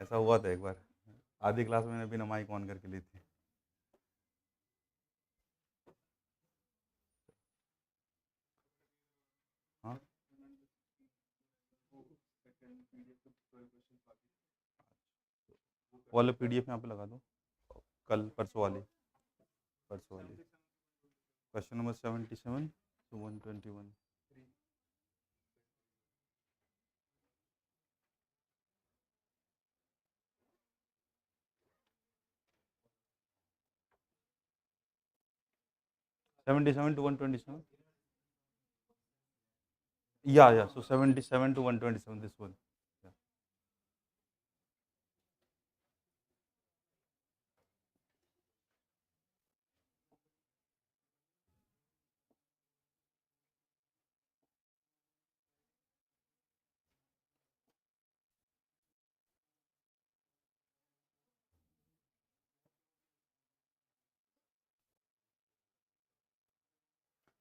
ऐसा हुआ था एक बार, आधी क्लास में मैंने बिना माइक ऑन करके ली थी। हाँ वाले PDF यहाँ पे लगा दो, कल परसों वाली question number 77 to 121। 77 to 127, yeah, so 77 to 127, this one, yeah.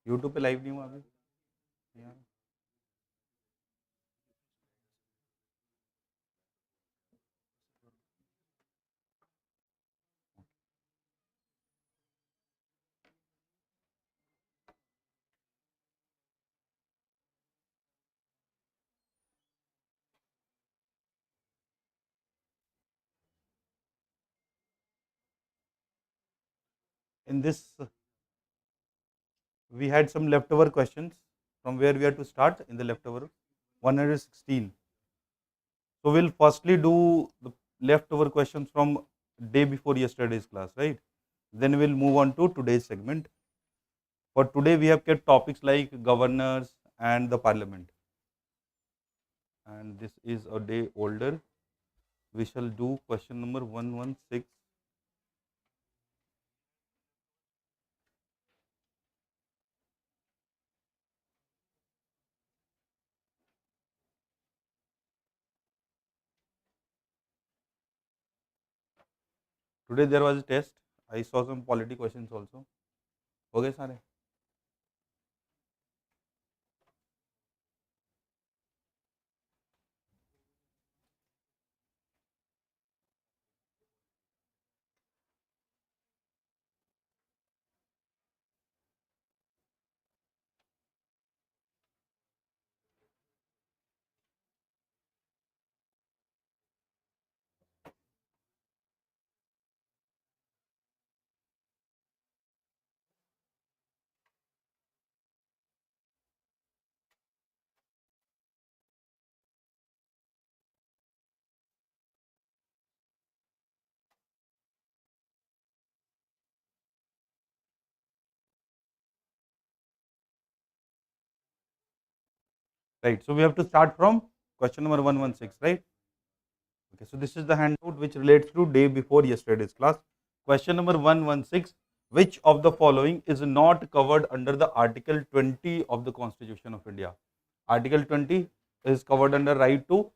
YouTube पे लाइव नहीं हुआ अभी यार। In this, we had some leftover questions from where we have to start in the leftover 116. So we'll firstly do the leftover questions from day before yesterday's class, right? Then we'll move on to today's segment. For today, we have kept topics like governors and the parliament. And this is a day older. We shall do question number 116. Today there was a test. I saw some polity questions also. हो गए सारे? Right. So we have to start from question number 116, right? Okay. So this is the handout which relates to day before yesterday's class. Question number 116. Which of the following is not covered under the Article 20 of the Constitution of India? Article 20 is covered under right to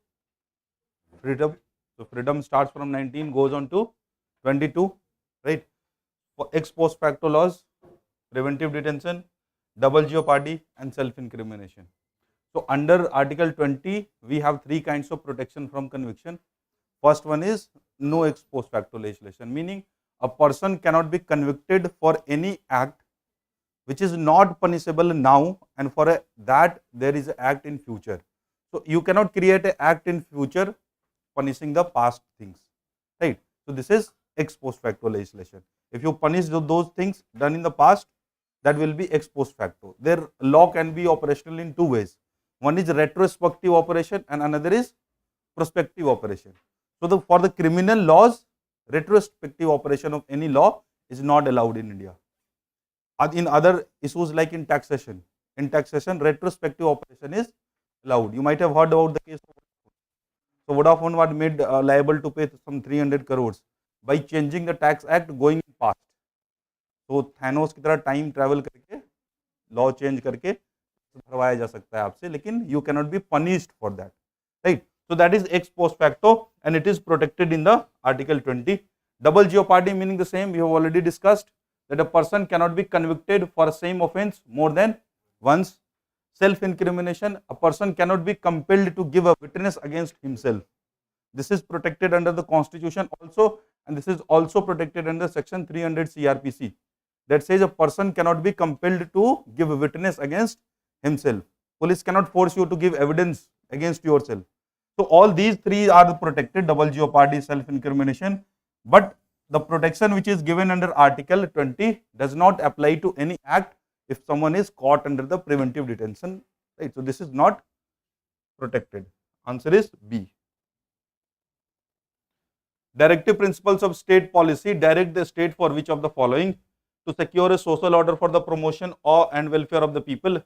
freedom. So freedom starts from 19, goes on to 22, right? For ex post facto laws, preventive detention, double jeopardy, and self-incrimination. So under Article 20, we have three kinds of protection from conviction. First one is no ex post facto legislation, meaning a person cannot be convicted for any act which is not punishable now, and for that there is an act in future. So you cannot create an act in future punishing the past things, right? So this is ex post facto legislation. If you punish those things done in the past, that will be ex post facto. Their law can be operational in two ways. One is retrospective operation and another is prospective operation. So for the criminal laws, retrospective operation of any law is not allowed in India. In other issues like in taxation, retrospective operation is allowed. You might have heard about the case. So Vodafone was made liable to pay some 300 crores by changing the tax act going past. तो Thanos की तरह time travel करके law change करके भरवाया जा सकता है आपसे, लेकिन you cannot be punished for that, right? So that is ex post facto and it is protected in the Article 20. Double jeopardy meaning the same. We have already discussed that a person cannot be convicted for a same offense more than once. Self incrimination, a person cannot be compelled to give a witness against himself. This is protected under the constitution also, and this is also protected under section 300 CRPC, that says a person cannot be compelled to give witness against himself. Police cannot force you to give evidence against yourself. So all these three are protected, double jeopardy, self-incrimination, but the protection which is given under Article 20 does not apply to any act if someone is caught under the preventive detention, right? So this is not protected. Answer is B. Directive principles of state policy direct the state for which of the following: to secure a social order for the promotion and welfare of the people,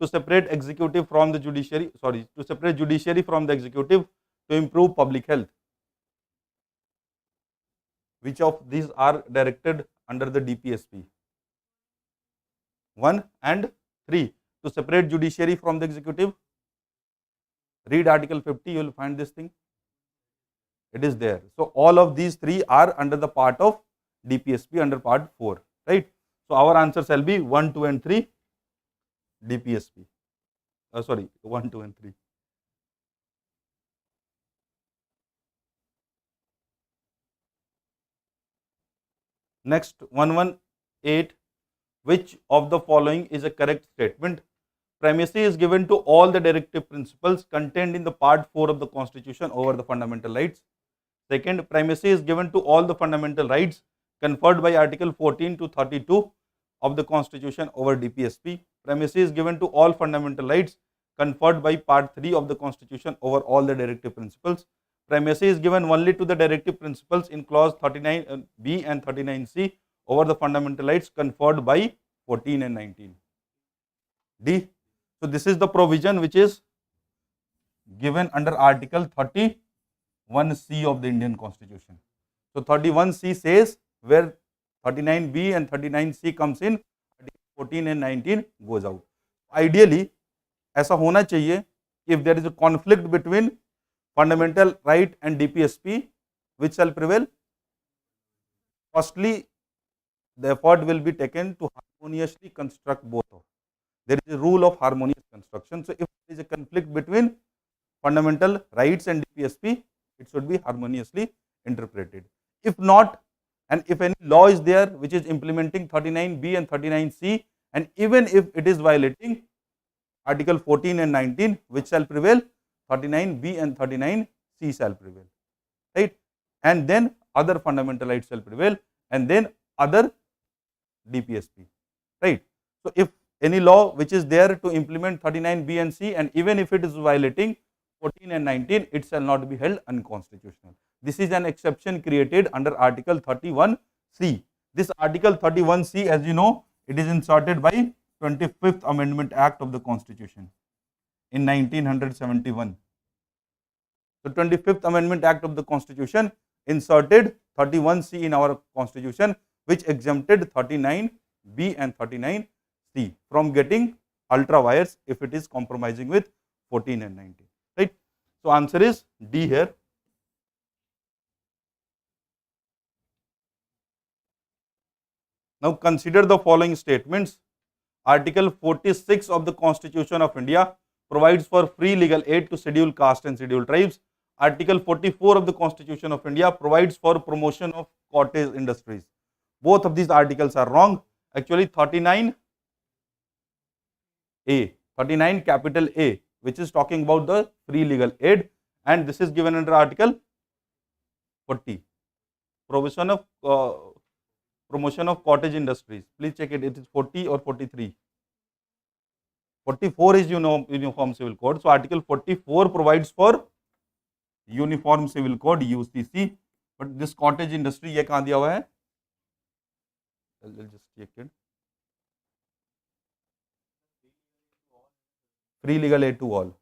to separate executive from the judiciary, to separate judiciary from the executive, to improve public health. Which of these are directed under the DPSP? 1 and 3. To separate judiciary from the executive. Read Article 50, you will find this thing. It is there. So all of these three are under the part of DPSP under part 4, right? So our answer shall be 1, 2 and 3 DPSP. 1, 2 and 3. Next, 118. Which of the following is a correct statement? Primacy is given to all the directive principles contained in the part 4 of the Constitution over the fundamental rights. Second, primacy is given to all the fundamental rights conferred by Article 14 to 32 of the Constitution over DPSP. Primacy is given to all fundamental rights conferred by part 3 of the Constitution over all the directive principles. Primacy is given only to the directive principles in clause 39B and 39C over the fundamental rights conferred by 14 and 19. D. So this is the provision which is given under Article 31C of the Indian Constitution. So 31C says where 39B and 39C comes in, 14 and 19 goes out. Ideally, ऐसा होना चाहिए, if there is a conflict between fundamental right and DPSP, which shall prevail? Firstly, the effort will be taken to harmoniously construct both. There is a rule of harmonious construction. So if there is a conflict between fundamental rights and DPSP, it should be harmoniously interpreted. If not, and if any law is there which is implementing 39B and 39C, and even if it is violating Article 14 and 19, which shall prevail? 39B and 39C shall prevail, right? And then other fundamental rights shall prevail, and then other DPSP, right? So if any law which is there to implement 39B and C, and even if it is violating 14 and 19, it shall not be held unconstitutional. This is an exception created under Article 31C. This Article 31C, as you know, it is inserted by 25th Amendment Act of the Constitution in 1971. The 25th Amendment Act of the Constitution inserted 31C in our Constitution, which exempted 39B and 39C from getting ultra wires if it is compromising with 14 and 19, right? So answer is D here. Now consider the following statements. Article 46 of the Constitution of India provides for free legal aid to scheduled caste and scheduled tribes. Article 44 of the Constitution of India provides for promotion of cottage industries. Both of these articles are wrong. Actually 39 capital A, which is talking about the free legal aid, and this is given under Article 40, promotion of cottage industries. Please check it. It is 40 or 43. 44 is Uniform Civil Code. So Article 44 provides for Uniform Civil Code UCC, but this cottage industry ये कहाँ दिया हुआ है? I'll just check it. Free legal aid to all.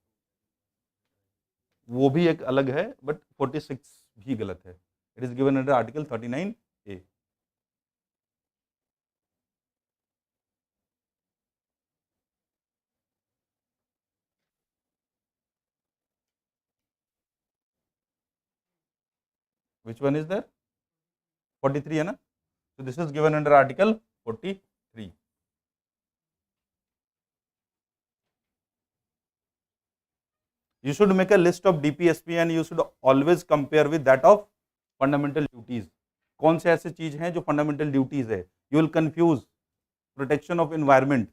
वो भी एक अलग है, but 46 भी गलत है. It is given under Article 39A. Which one is there? 43 है ना? So this is given under Article 43. You should make a list of DPSP and you should always compare with that of fundamental duties. कौन से ऐसे चीज हैं जो fundamental duties है? You will confuse protection of environment,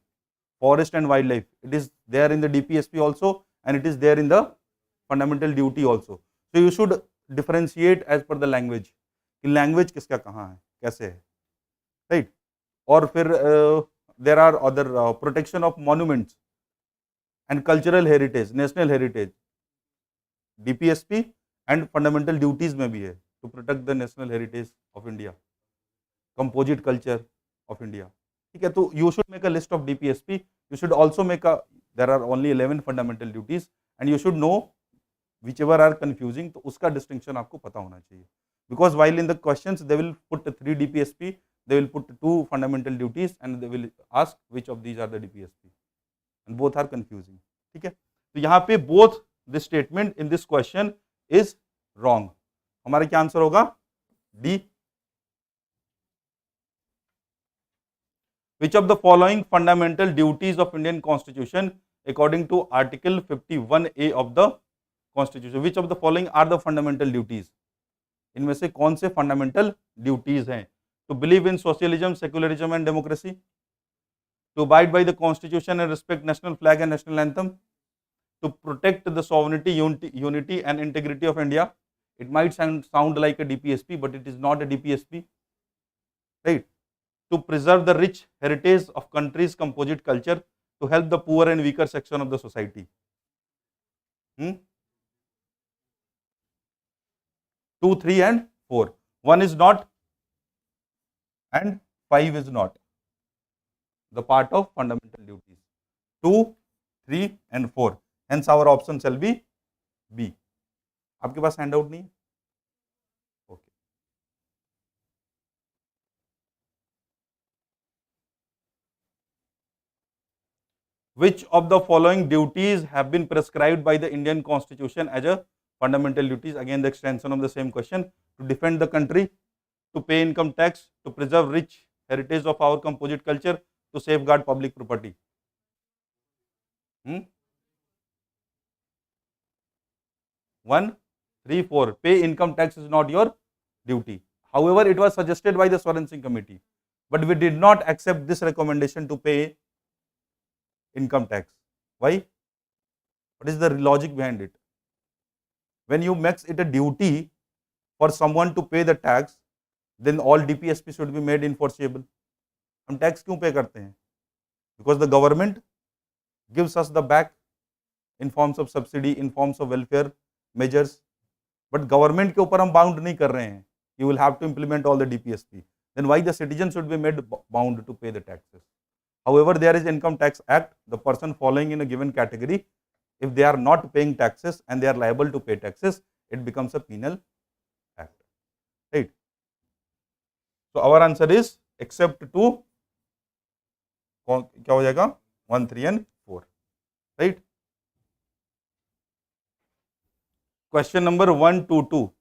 forest and wildlife. It is there in the DPSP also and it is there in the fundamental duty also. So you should differentiate as per the language. कि language किसका कहाँ है, कैसे है, right? और फिर there are other protection of monuments and cultural heritage, national heritage. DPSP and fundamental duties में भी है to protect the national heritage of India, composite culture of India. ठीक है, तो you should make a list of DPSP. You should also make a, there are only 11 fundamental duties and you should know whichever are confusing. तो उसका distinction आपको पता होना चाहिए. Because while in the questions they will put 3 DPSP, they will put 2 fundamental duties and they will ask which of these are the DPSP. And both are confusing. ठीक है, तो यहाँ पे both the statement in this question is wrong. हमारा क्या answer होगा? D. Which of the following fundamental duties of Indian Constitution according to Article 51A of the Constitution? Which of the following are the fundamental duties? इनमें से कौन से fundamental duties हैं? To believe in socialism, secularism and democracy. To abide by the Constitution and respect national flag and national anthem. To protect the sovereignty, unity and integrity of India. It might sound like a DPSP, but it is not a DPSP, right? To preserve the rich heritage of country's composite culture, to help the poor and weaker section of the society. 2, 3 and 4. 1 is not and 5 is not the part of fundamental duties. 2, 3 and 4. Hence our option shall be B. आपके पास hand out नहीं है? Okay. Which of the following duties have been prescribed by the Indian Constitution as a fundamental duties? Again, the extension of the same question. To defend the country, to pay income tax, to preserve rich heritage of our composite culture, to safeguard public property. 1, 3, 4. Pay income tax is not your duty. However, it was suggested by the Swaminathan Committee, but we did not accept this recommendation to pay income tax. Why? What is the logic behind it? When you make it a duty for someone to pay the tax, then all DPSP should be made enforceable. हम tax क्यों पे करते हैं? Because the government gives us the back in forms of subsidy, in forms of welfare measures, but government के ऊपर हम bound नहीं कर रहे हैं. You will have to implement all the DPSP. Then why the citizens should be made bound to pay the taxes? However, there is Income Tax Act. The person falling in a given category, if they are not paying taxes and they are liable to pay taxes, it becomes a penal act. Right? So our answer is except 2. क्या हो जाएगा? 1, 3 and 4. Right? Question number 122.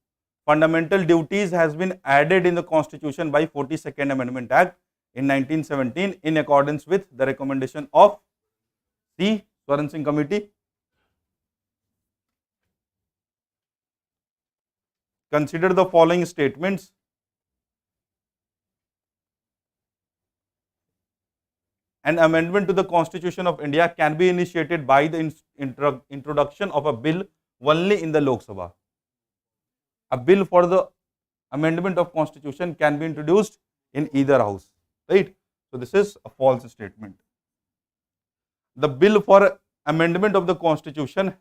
Fundamental duties has been added in the Constitution by 42nd Amendment Act in 1917 in accordance with the recommendation of C. Swaran Singh Committee. Consider the following statements. An amendment to the Constitution of India can be initiated by the introduction of a bill only in the Lok Sabha. A bill for the amendment of Constitution can be introduced in either house, right? So this is a false statement. The bill for amendment of the Constitution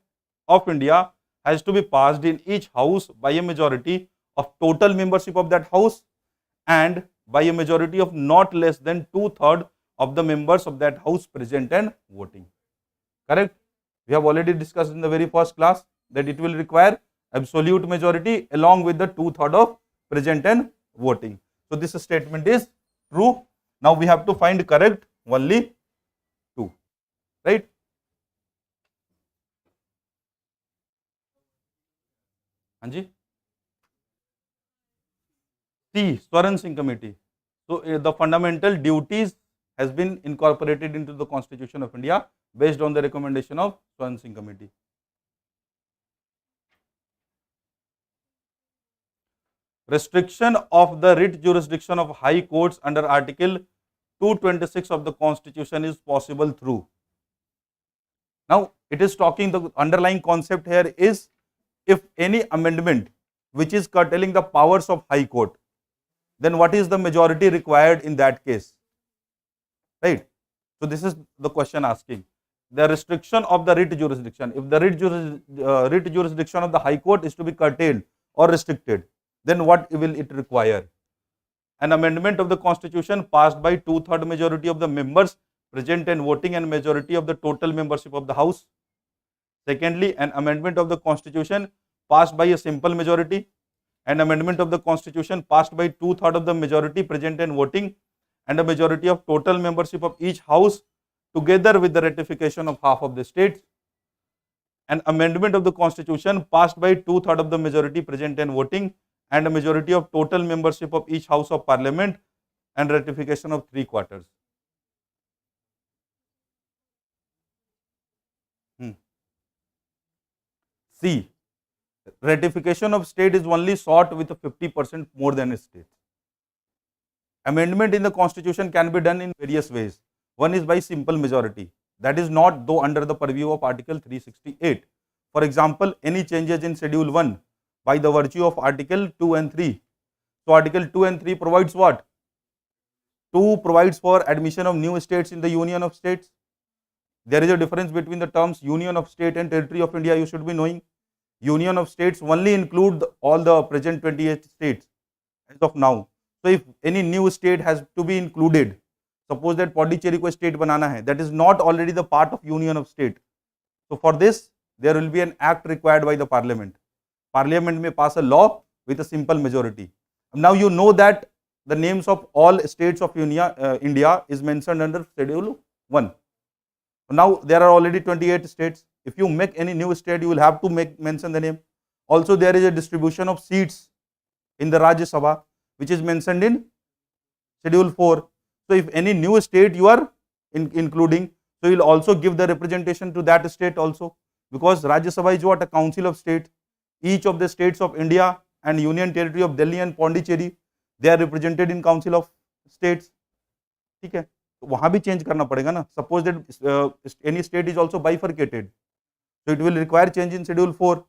of India has to be passed in each house by a majority of total membership of that house and by a majority of not less than 2/3 of the members of that house present and voting. Correct? We have already discussed in the very first class that it will require absolute majority along with the 2/3 of present and voting. So this statement is true. Now we have to find correct only 2, right? Hanji? C. Swaran Singh Committee. So the fundamental duties has been incorporated into the Constitution of India based on the recommendation of Swaran Singh Committee. restriction of the writ jurisdiction of high courts under Article 226 of the Constitution is possible through. Now, it is talking, the underlying concept here is, if any amendment which is curtailing the powers of High Court, then what is the majority required in that case, right? So this is the question asking. The restriction of the writ jurisdiction, if the writ jurisdiction of the High Court is to be curtailed or restricted, then what will it require? An amendment of the Constitution passed by 2/3 majority of the members present and voting and majority of the total membership of the House. Secondly, an amendment of the Constitution passed by a simple majority. An amendment of the Constitution passed by 2/3 of the majority present and voting and a majority of total membership of each House together with the ratification of half of the states. An amendment of the Constitution passed by 2/3 of the majority present and voting and a majority of total membership of each House of Parliament and ratification of 3/4. C. Ratification of state is only sought with 50% more than a state. Amendment in the Constitution can be done in various ways. One is by simple majority. That is not though under the purview of Article 368. For example, any changes in Schedule 1 by the virtue of Article 2 and 3. So Article 2 and 3 provides what? 2 provides for admission of new states in the Union of States. There is a difference between the terms Union of State and Territory of India, you should be knowing. Union of States only include all the present 28 states as of now. So if any new state has to be included, suppose that Pondicherry ko state banana hai, that is not already the part of Union of State. So for this, there will be an act required by the Parliament. Parliament may pass a law with a simple majority. Now you know that the names of all states of India is mentioned under Schedule 1. Now there are already 28 states. If you make any new state, you will have to mention the name. Also there is a distribution of seats in the Rajya Sabha, which is mentioned in Schedule 4. So if any new state you are including, so you will also give the representation to that state also, because Rajya Sabha is what? A council of states. Each of the states of India and Union Territory of Delhi and Pondicherry, they are represented in Council of States. ठीक है, तो वहां भी change करना पड़ेगा ना. Suppose that any state is also bifurcated, so it will require change in Schedule 4.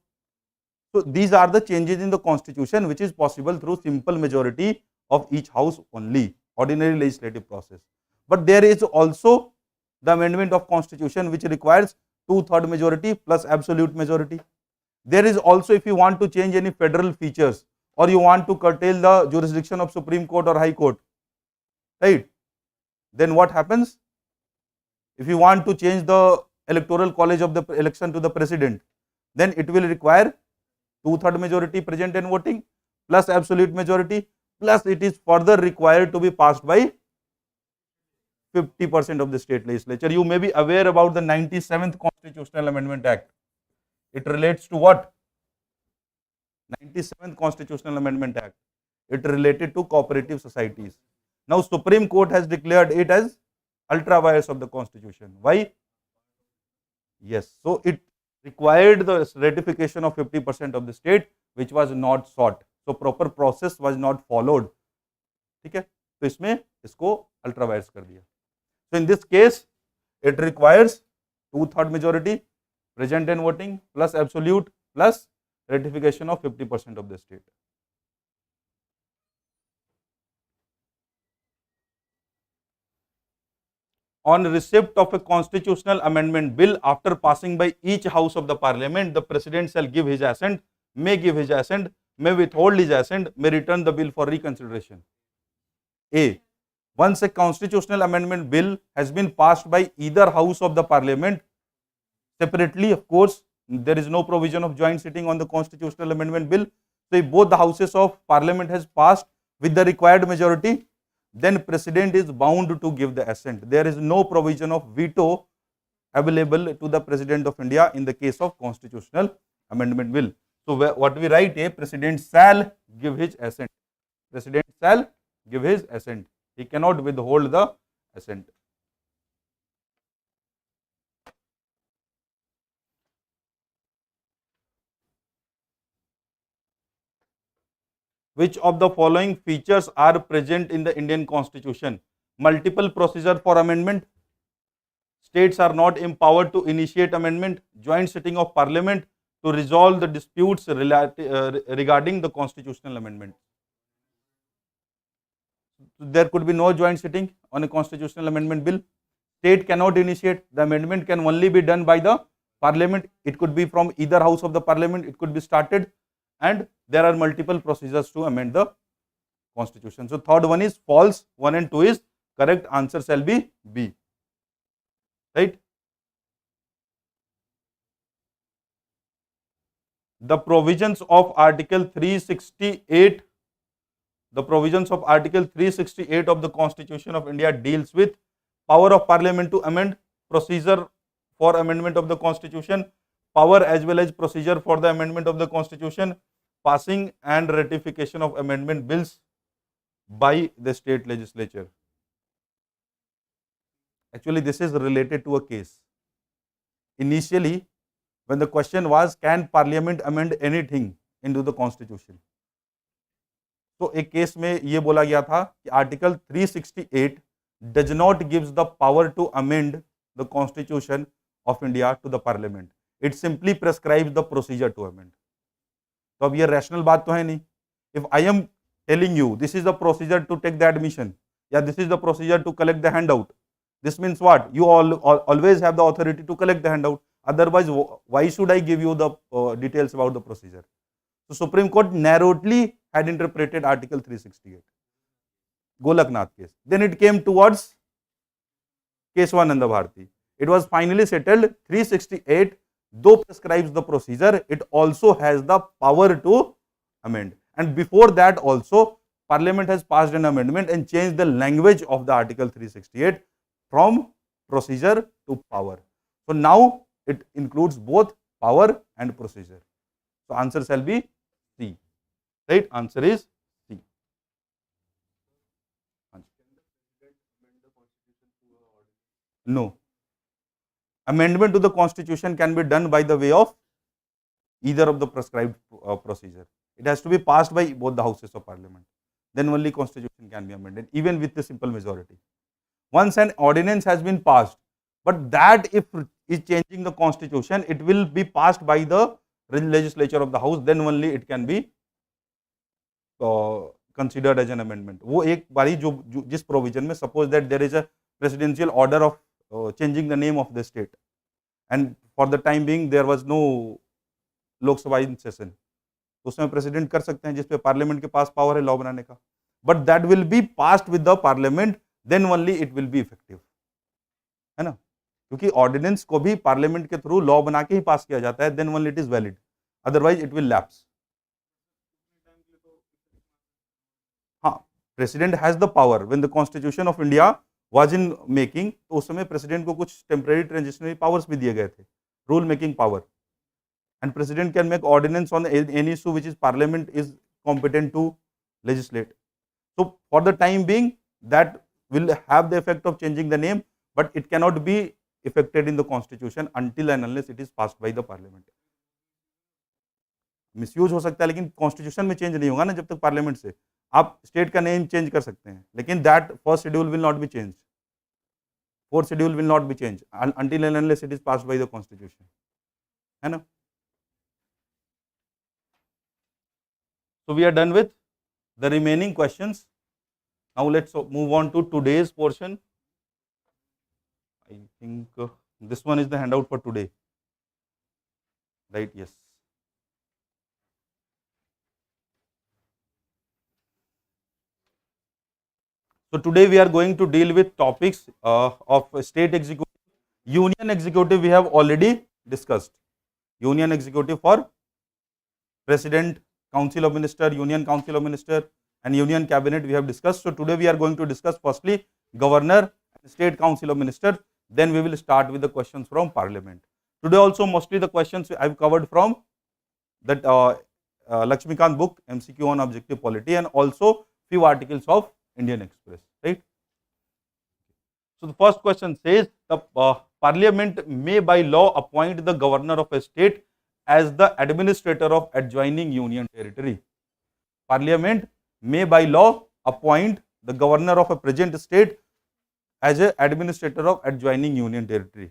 So these are the changes in the Constitution which is possible through simple majority of each house only, ordinary legislative process. But there is also the amendment of Constitution which requires 2/3 majority plus absolute majority. There is also, if you want to change any federal features or you want to curtail the jurisdiction of Supreme Court or High Court, right? Then what happens? If you want to change the electoral college of the election to the president, then it will require 2/3 majority present and voting plus absolute majority, plus it is further required to be passed by 50% of the state legislature. You may be aware about the 97th Constitutional Amendment Act. It relates to what? 97th Constitutional Amendment Act. It related to cooperative societies. Now Supreme Court has declared it as ultra vires of the Constitution. Why? Yes. So it required the ratification of 50% of the state, which was not sought. So proper process was not followed. ठीक है, तो इसमें इसको ultra vires कर दिया. So in this case, it requires 2/3 majority present and voting plus absolute plus ratification of 50% of the state. On receipt of a constitutional amendment bill after passing by each house of the parliament, the president shall give his assent, may give his assent, may withhold his assent, may return the bill for reconsideration. A. Once a constitutional amendment bill has been passed by either house of the parliament separately, of course, there is no provision of joint sitting on the constitutional amendment bill. So if both the houses of parliament has passed with the required majority, then president is bound to give the assent. There is no provision of veto available to the president of India in the case of constitutional amendment bill. So what we write here, president shall give his assent. President shall give his assent. He cannot withhold the assent. which of the following features are present in the Indian Constitution? Multiple procedure for amendment, states are not empowered to initiate amendment, joint sitting of parliament to resolve the disputes regarding the constitutional amendment. There could be no joint sitting on a constitutional amendment bill. State cannot initiate, the amendment can only be done by the parliament. It could be from either house of the parliament, it could be started, and there are multiple procedures to amend the constitution. So third one is false, 1 and 2 is correct, answer shall be B. Right? The provisions of Article 368, the provisions of Article 368 of the Constitution of India deals with power of Parliament to amend, procedure for amendment of the Constitution, power as well as procedure for the amendment of the Constitution, passing and ratification of amendment bills by the state legislature. Actually, this is related to a case. Initially, when the question was, can Parliament amend anything into the Constitution? तो एक case में ये बोला गया था कि article 368 does not gives the power to amend the Constitution of India to the Parliament. It simply prescribes the procedure to amend. तो अब ये रैशनल बात तो है नहीं. If I am telling you this is the procedure to take the admission, या this is the procedure to collect the handout, this means what? You always have the authority to collect the handout. Otherwise, why should I give you the details about the procedure? So Supreme Court narrowly had interpreted Article 368. Golaknath case. Then it came towards case 1 Nanda Bharati. It was finally settled. 368, though prescribes the procedure, it also has the power to amend. And before that also, Parliament has passed an amendment and changed the language of the Article 368 from procedure to power. So now it includes both power and procedure. So answer shall be C. Right? Answer is C. No. Amendment to the Constitution can be done by the way of either of the prescribed procedure. It has to be passed by both the houses of Parliament. Then only Constitution can be amended, even with a simple majority. Once an ordinance has been passed, but that if is changing the Constitution, it will be passed by the legislature of the house, then only it can be considered as an amendment. वो एक बारी जो जिस provision में suppose that there is a presidential order of changing the name of the state, and for the time being there was no लोक सभा in session, तो उसमें प्रेसिडेंट कर सकते हैं जिसपे पार्लियामेंट के पास पावर है लॉ बनाने का, but that will be passed with the parliament, then only it will be effective, है ना, क्योंकि ऑर्डिनेंस को भी पार्लियामेंट के थ्रू लॉ बना के ही पास किया जाता है, then only it is valid, otherwise it will lapse. हाँ, president has the power when the constitution of India was in making, तो उस समय प्रेसिडेंट को कुछ टेम्परेरी ट्रांजिशनरी पावर्स भी दिए गए थे, rule making power, and president can make ordinance on any issue which is parliament is competent to legislate. So for the time being that will have the effect of changing the name, but it cannot be effected in the constitution until and unless it is passed by the parliament. Misuse हो सकता है लेकिन constitution में change नहीं होगा ना जब तक पार्लियामेंट से. आप स्टेट का नेम चेंज कर सकते हैं लेकिन that first schedule will not B change, fourth schedule will not B change until and unless it is passed by the constitution, है ना. So we are done with the remaining questions. Now let's move on to today's portion. I think this one is the handout for today, right? Yes. So today we are going to deal with topics of state executive. Union executive we have already discussed. Union executive for president, Council of Minister, Union Council of Minister and Union Cabinet we have discussed. So today we are going to discuss firstly Governor and State Council of Minister. Then we will start with the questions from Parliament. Today also mostly the questions I have covered from that Lakshmikant book, MCQ on Objective Polity, and also few articles of Indian Express, right? So the first question says the Parliament may by law appoint the governor of a state as the administrator of adjoining union territory. Parliament may by law appoint the governor of a present state as an administrator of adjoining union territory.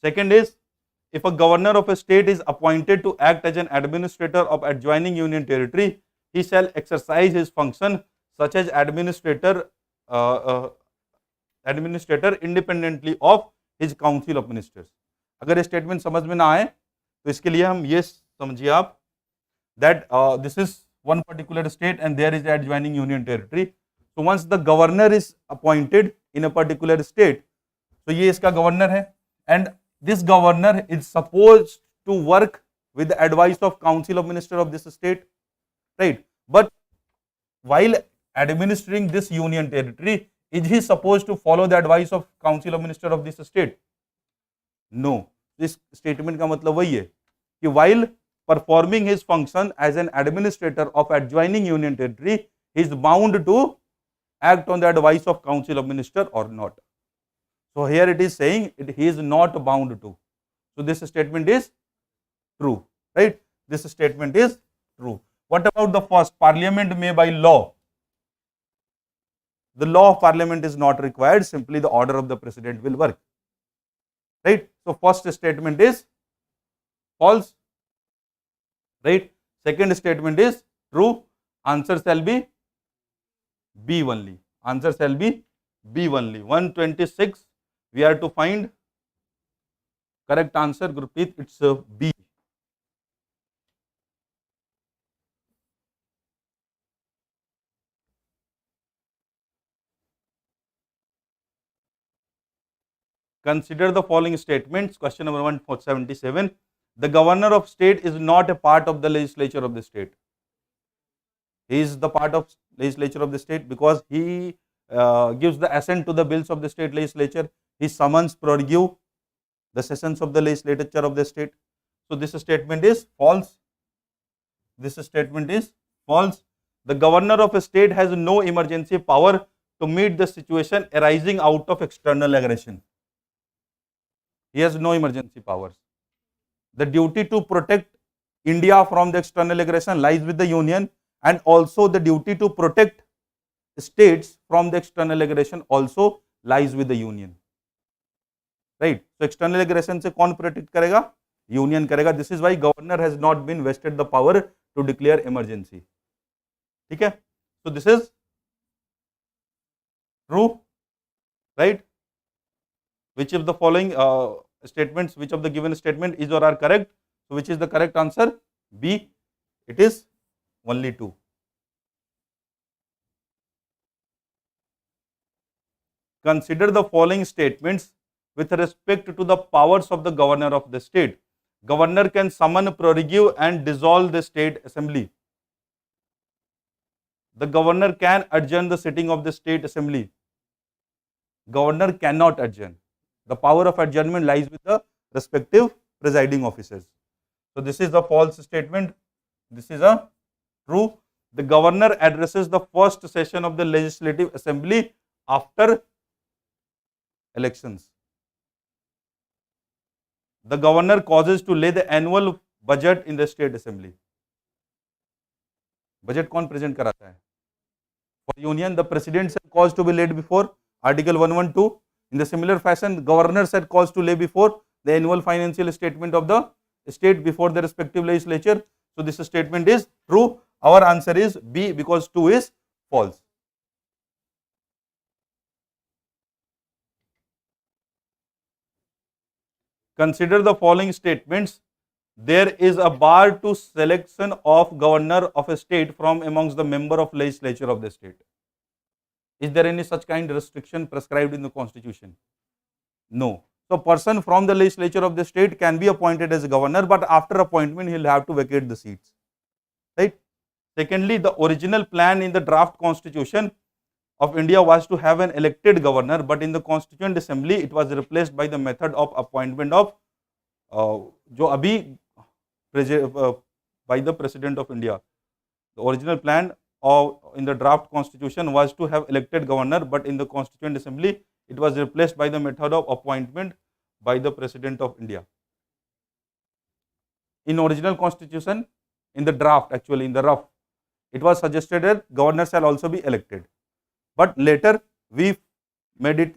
Second is, if a governor of a state is appointed to act as an administrator of adjoining union territory, he shall exercise his function such as administrator independently of his council of ministers. अगर statement समझ में ना आए तो इसके लिए हम ये समझिए आप that this is one particular state and there is the adjoining union territory. So once the governor is appointed in a particular state, so ये इसका governor है and this governor is supposed to work with the advice of council of minister of this state, right? But while administering this union territory, is he supposed to follow the advice of council of minister of this state? No. This statement का मतलब वही है कि while performing his function as an administrator of adjoining union territory, he is bound to act on the advice of council of minister or not. So here it is saying he is not bound to. So this statement is true, right? This statement is true. What about the first? Parliament may by law. The law of parliament is not required, simply the order of the president will work, right? So first statement is false, right? Second statement is true. Answer shall be B only. Answer shall be B only. 126. We are to find correct answer. Gurpreet, it's B. Consider the following statements. Question number 177. The governor of state is not a part of the legislature of the state. He is the part of legislature of the state because he gives the assent to the bills of the state legislature. He summons, prorogue the sessions of the legislature of the state. So this statement is false. This statement is false. The governor of a state has no emergency power to meet the situation arising out of external aggression. He has no emergency powers. The duty to protect India from the external aggression lies with the union, and also the duty to protect states from the external aggression also lies with the union, right? So external aggression से कौन protect करेगा? Union करेगा. This is why governor has not been vested the power to declare emergency. ठीक है? So this is true, right? Which of the following statements, which of the given statement is or are correct? So which is the correct answer? B. It is only 2. Consider the following statements with respect to the powers of the governor of the state. Governor can summon, prorogue and dissolve the state assembly. The governor can adjourn the sitting of the state assembly. Governor cannot adjourn. The power of adjournment lies with the respective presiding officers. So this is the false statement. This is a true. The governor addresses the first session of the legislative assembly after elections. The governor causes to lay the annual budget in the state assembly. Budget कौन present कराता है? For union, the president said cause to be laid before Article 112. In the similar fashion, the governor said cause to lay before the annual financial statement of the state before the respective legislature. So this statement is true. Our answer is B because 2 is false. Consider the following statements. There is a bar to selection of governor of a state from amongst the member of legislature of the state. Is there any such kind of restriction prescribed in the constitution? No. So person from the legislature of the state can be appointed as a governor, but after appointment he will have to vacate the seats, right? Secondly, the original plan in the draft constitution of India was to have an elected governor, but in the constituent assembly it was replaced by the method of appointment of जो अभी by the president of India. The original plan in the draft constitution was to have elected governor, but in the constituent assembly it was replaced by the method of appointment by the president of India. In original constitution, in the draft, actually in the rough, it was suggested that governor shall also be elected, but later we made it,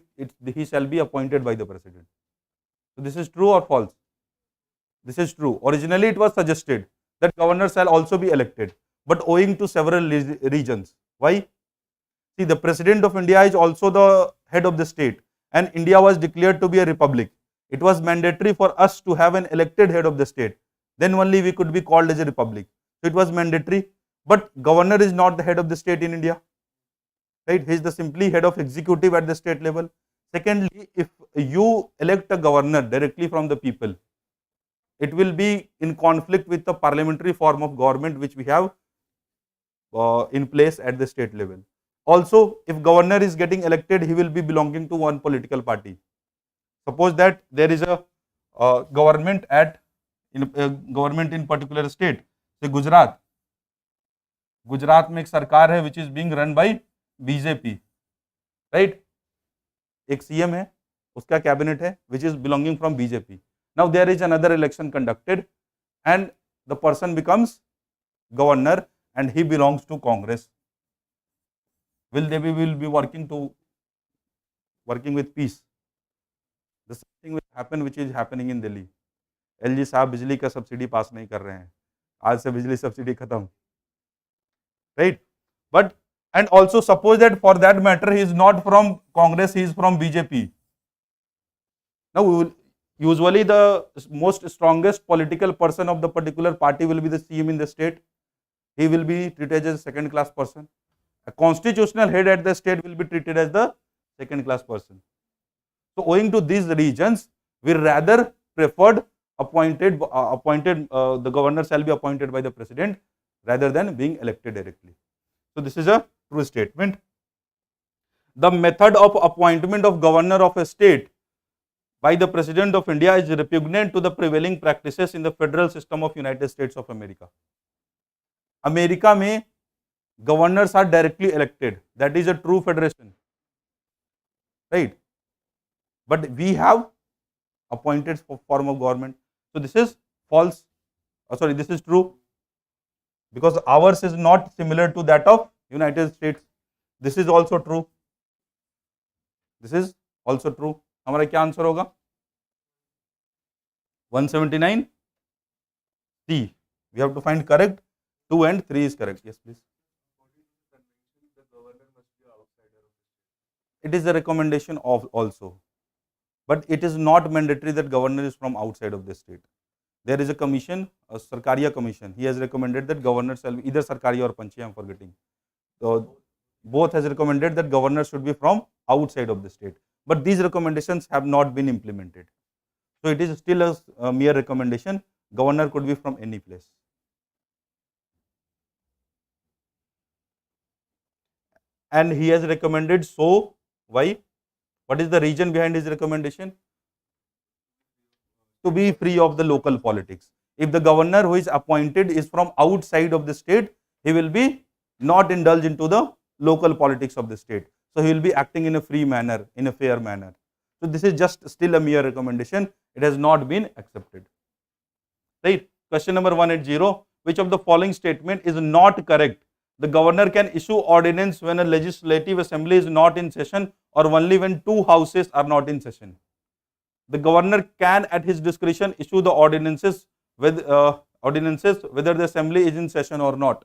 he shall be appointed by the president. So this is true or false? This is true. Originally it was suggested that governor shall also be elected, but owing to several reasons. Why? See, the president of India is also the head of the state, and India was declared to be a republic. It was mandatory for us to have an elected head of the state. Then only we could be called as a republic. So it was mandatory. But governor is not the head of the state in India. Right? He is the simply head of executive at the state level. Secondly, if you elect a governor directly from the people, it will be in conflict with the parliamentary form of government which we have in place at the state level. Also, if governor is getting elected, he will be belonging to one political party. Suppose that there is a government in particular state, say Gujarat. Gujarat में एक सरकार है which is being run by BJP, right? एक CM है, उसका cabinet है which is belonging from BJP. Now there is another election conducted and the person becomes governor and he belongs to Congress. Will they be working with peace? The same thing will happen which is happening in Delhi. LG साहब बिजली का subsidy पास नहीं कर रहे हैं, आज से बिजली सब्सिडी खत्म, right? But and also suppose that for that matter he is not from Congress, he is from BJP. Now usually the most strongest political person of the particular party will be the CM in the state. He will be treated as a second class person. A constitutional head at the state will be treated as the second class person. So owing to these reasons, we rather preferred the governor shall be appointed by the president rather than being elected directly. So this is a true statement. The method of appointment of governor of a state by the president of India is repugnant to the prevailing practices in the federal system of United States of America. America में governors are directly elected. That is a true federation, right? But we have appointed form of government. So this is false. This is true, because ours is not similar to that of United States. This is also true. This is also true. हमारा क्या answer होगा? 179 C. We have to find correct. 2 and 3 is correct. Yes, please. It is a recommendation of also, but it is not mandatory that governor is from outside of the state. There is a commission, a Sarkariya commission. He has recommended that governor shall be either Sarkariya or Panchi. I am forgetting. So both has recommended that governor should be from outside of the state. But these recommendations have not been implemented. So it is still a mere recommendation. Governor could be from any place. And he has recommended so. Why? What is the reason behind his recommendation? To be free of the local politics. If the governor who is appointed is from outside of the state, he will be not indulged into the local politics of the state. So he will be acting in a free manner, in a fair manner. So this is just still a mere recommendation. It has not been accepted. Right? Question number 180. Which of the following statement is not correct? The governor can issue ordinance when a legislative assembly is not in session or only when two houses are not in session. The governor can at his discretion issue the ordinances whether the assembly is in session or not.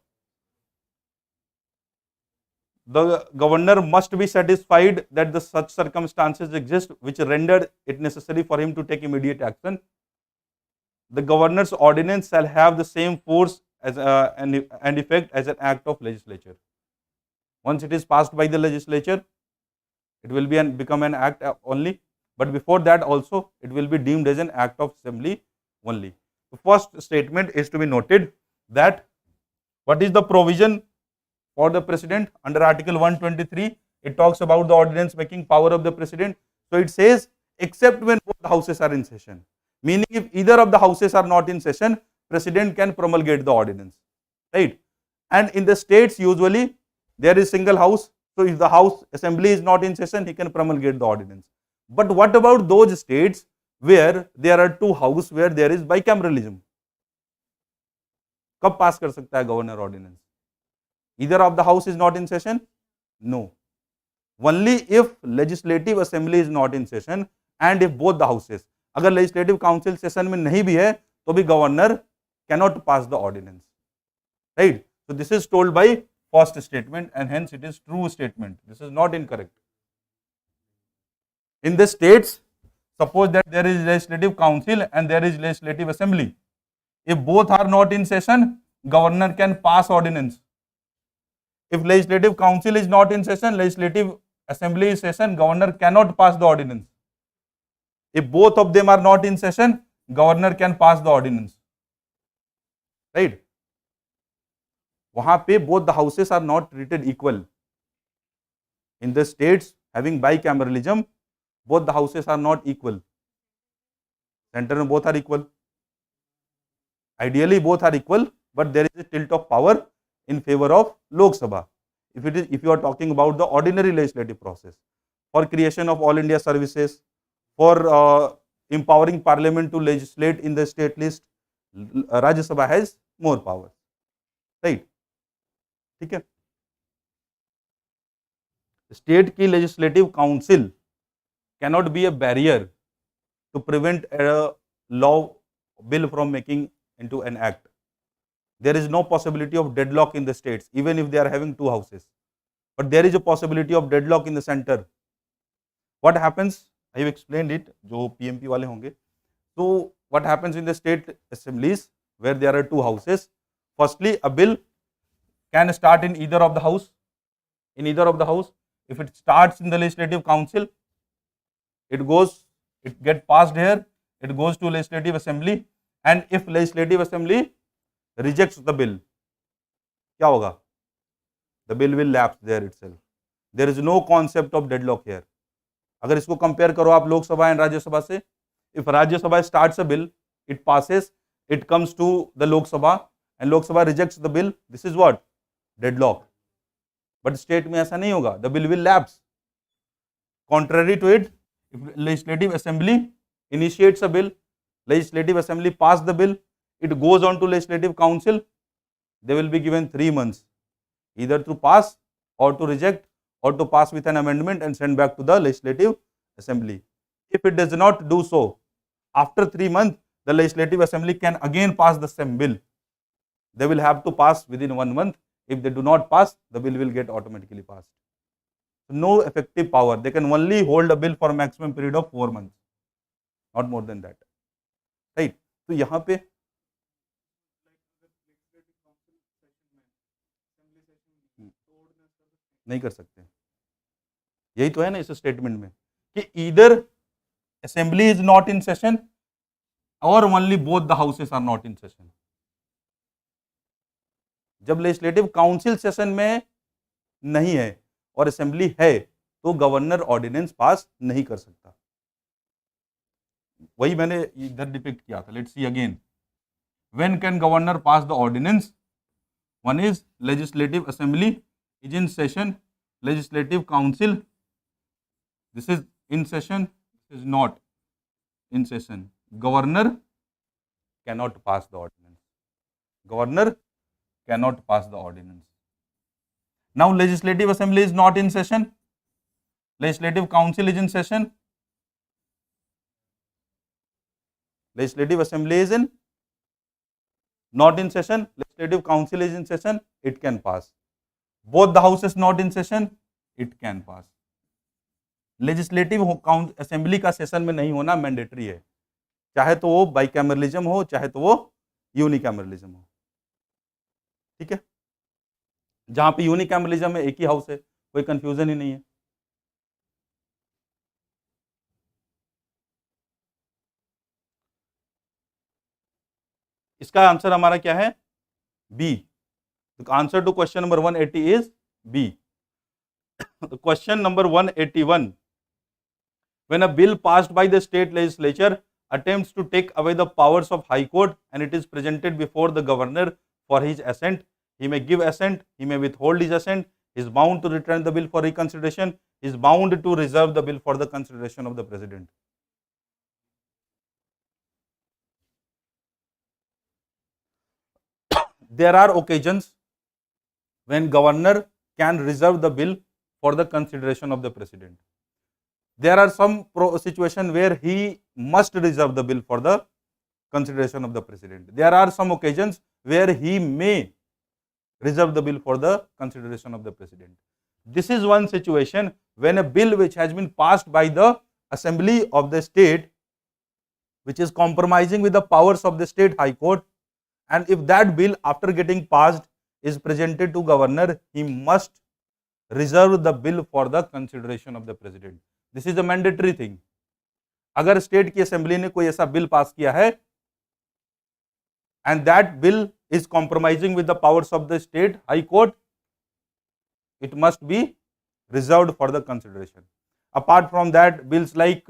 The governor must be satisfied that the such circumstances exist which rendered it necessary for him to take immediate action. The governor's ordinance shall have the same force as and effect as an act of legislature. Once it is passed by the legislature, it will be become an act only. But before that also, it will be deemed as an act of assembly only. The first statement is to be noted that what is the provision for the president under Article 123? It talks about the ordinance making power of the president. So it says except when both the houses are in session. Meaning if either of the houses are not in session, president can promulgate the ordinance, right? And in the states usually there is single house. So if the house assembly is not in session, he can promulgate the ordinance. But what about those states where there are two houses, where there is bicameralism? कब पास कर सकता है governor ordinance? Either of the house is not in session? No. Only if legislative assembly is not in session and if both the houses. अगर legislative council session में नहीं भी है तो भी governor cannot pass the ordinance, right? So this is told by first statement and hence it is true statement. This is not incorrect. In the states, suppose that there is legislative council and there is legislative assembly. If both are not in session, governor can pass ordinance. If legislative council is not in session, legislative assembly is session, governor cannot pass the ordinance. If both of them are not in session, governor can pass the ordinance. Right? वहां पे both the houses are not treated equal. In the states having bicameralism, both the houses are not equal. Center में both are equal. Ideally both are equal, but there is a tilt of power in favor of Lok Sabha. If you are talking about the ordinary legislative process, for creation of all India services, for empowering parliament to legislate in the state list, Rajya Sabha has more power, right? ठीक है. State की legislative council cannot be a barrier to prevent a law bill from making into an act. There is no possibility of deadlock in the states, even if they are having two houses. But there is a possibility of deadlock in the center. What happens? I have explained it. जो PMP वाले होंगे. So what happens in the state assemblies where there are two houses? Firstly, a bill can start in either of the house. In either of the house, if it starts in the legislative council, it gets passed here. It goes to legislative assembly, and if legislative assembly rejects the bill, क्या होगा? The bill will lapse there itself. There is no concept of deadlock here. अगर इसको compare करो आप Lok Sabha and Rajya Sabha से, if Rajya Sabha starts a bill, it passes, it comes to the Lok Sabha and Lok Sabha rejects the bill, this is what? Deadlock. But state में ऐसा नहीं होगा, the bill will lapse. Contrary to it, if legislative assembly initiates a bill, legislative assembly pass the bill, it goes on to legislative council, they will be given 3 months, either to pass or to reject or to pass with an amendment and send back to the legislative assembly. If it does not do so, after 3 months, the legislative assembly can again pass the same bill. They will have to pass within 1 month. If they do not pass, the bill will get automatically passed. So no effective power. They can only hold a bill for a maximum period of 4 months, not more than that. Right? तो यहाँ पे नहीं कर सकते. यही तो है ना इस स्टेटमेंट में कि either assembly is not in session or only both the houses are not in session. जब लेजिस्लेटिव काउंसिल सेशन में नहीं है और असेंबली है तो गवर्नर ऑर्डिनेंस पास नहीं कर सकता. वही मैंने इधर डिपिक्ट किया था. Let's see again. When can governor pass the ordinance? One is legislative assembly is in session, legislative council, this is in session, this is not in session. Governor cannot pass the ordinance. Governor cannot pass the ordinance. Now legislative assembly is not in session, legislative council is in session, legislative assembly is in not in session, legislative council is in session, it can pass. Both the houses not in session, it can pass. Legislative assembly का session में नहीं होना mandatory है, चाहे तो वो bicameralism हो चाहे तो वो यूनिकैमरलिज्म हो. ठीक है. जहां पे यूनिकैमरलिज्म में एक ही हाउस है, कोई कंफ्यूजन ही नहीं है. इसका आंसर हमारा क्या है? B. The answer to question number 180 is B. The question number 181. When a bill passed by the state legislature attempts to take away the powers of High Court and it is presented before the governor for his assent, he may give assent, he may withhold his assent, he is bound to return the bill for reconsideration, he is bound to reserve the bill for the consideration of the president. There are occasions when governor can reserve the bill for the consideration of the president. There are some situation where he must reserve the bill for the consideration of the president. There are some occasions where he may reserve the bill for the consideration of the president. This is one situation when a bill which has been passed by the assembly of the state, which is compromising with the powers of the state high court, and if that bill after getting passed is presented to governor, he must reserve the bill for the consideration of the president. This is a mandatory thing. अगर state की assembly ने कोई ऐसा bill pass किया है and that bill is compromising with the powers of the state high court, it must be reserved for the consideration. Apart from that, bills like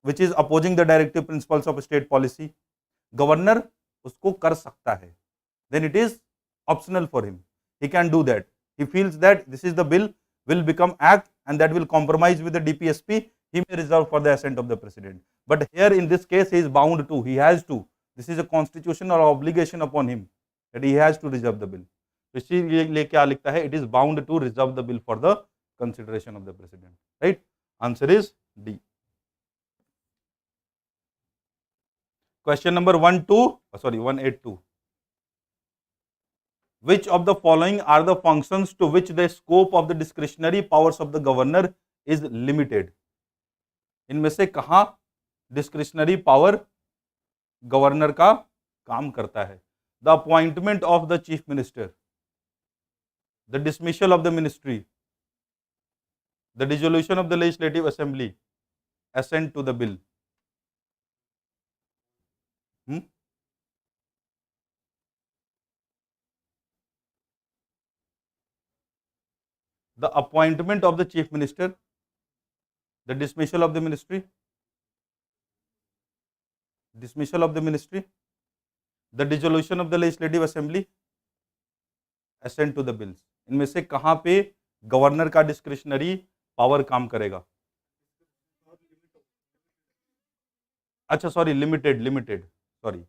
which is opposing the directive principles of state policy, governor उसको कर सकता है, then it is optional for him. He can do that. He feels that this is the bill will become act and that will compromise with the DPSP, he may reserve for the assent of the president. But here in this case he is bound to, he has to. This is a constitutional obligation upon him that he has to reserve the bill. इसीलिए क्या लिखता है? It is bound to reserve the bill for the consideration of the president. Right? Answer is D. Question number 182. Which of the following are the functions to which the scope of the discretionary powers of the governor is limited? इनमें से कहाँ discretionary power governor का काम करता है? The appointment of the chief minister, the dismissal of the ministry, the dissolution of the legislative assembly, assent to the bill. The appointment of the chief minister, the dismissal of the ministry, the dissolution of the legislative assembly, assent to the bills. इनमें से कहाँ पे governor का discretionary power काम करेगा? अच्छा sorry, limited sorry,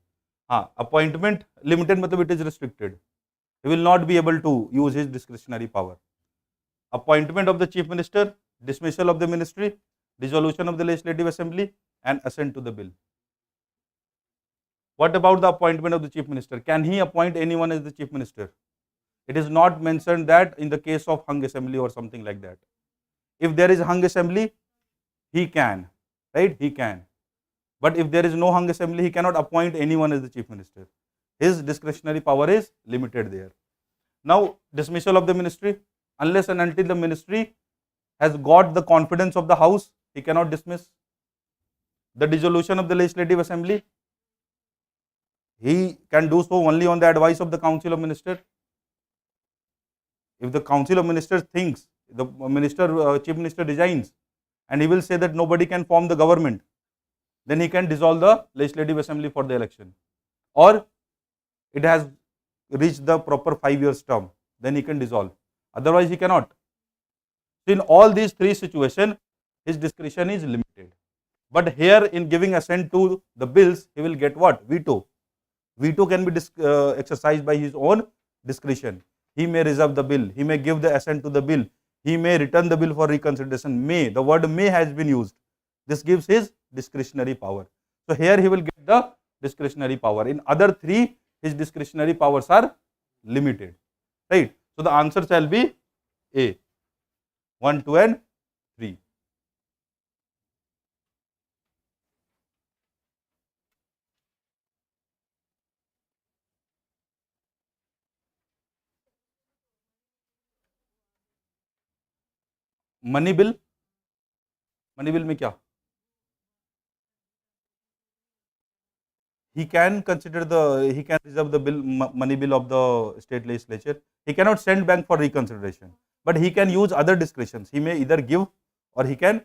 हाँ, appointment limited मतलब it is restricted. He will not be able to use his discretionary power. Appointment of the chief minister, dismissal of the ministry, dissolution of the legislative assembly, and assent to the bill. What about the appointment of the chief minister? Can he appoint anyone as the chief minister? It is not mentioned that in the case of hung assembly or something like that. If there is hung assembly, he can, right? He can. But if there is no hung assembly, he cannot appoint anyone as the chief minister. His discretionary power is limited there. Now, dismissal of the ministry. Unless and until the ministry has got the confidence of the house, he cannot dismiss. The dissolution of the legislative assembly, he can do so only on the advice of the council of ministers. If the council of ministers thinks the chief minister resigns and he will say that nobody can form the government, then he can dissolve the legislative assembly for the election. Or it has reached the proper 5 years term, then he can dissolve. Otherwise, he cannot. So, in all these three situations, his discretion is limited. But here, in giving assent to the bills, he will get what? Veto. Veto can be exercised by his own discretion. He may reserve the bill. He may give the assent to the bill. He may return the bill for reconsideration. May, the word may has been used. This gives his discretionary power. So, here he will get the discretionary power. In other three, his discretionary powers are limited. Right? So, the answer shall be A, 1, 2 and 3. Money bill में क्या? He can reserve the money bill of the state legislature. He cannot send back for reconsideration, but he can use other discretions. He may either give or he can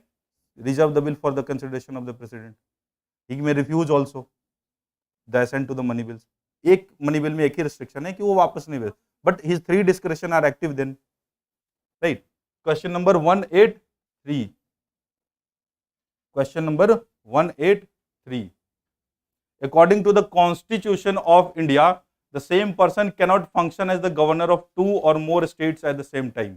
reserve the bill for the consideration of the president. He may refuse also the assent to the money bills. एक money bill में एक ही restriction है कि वो वापस नहीं भेज, but his three discretion are active then, right? Question number 183. Question number 183. According to the Constitution of India, the same person cannot function as the governor of 2 or more states at the same time.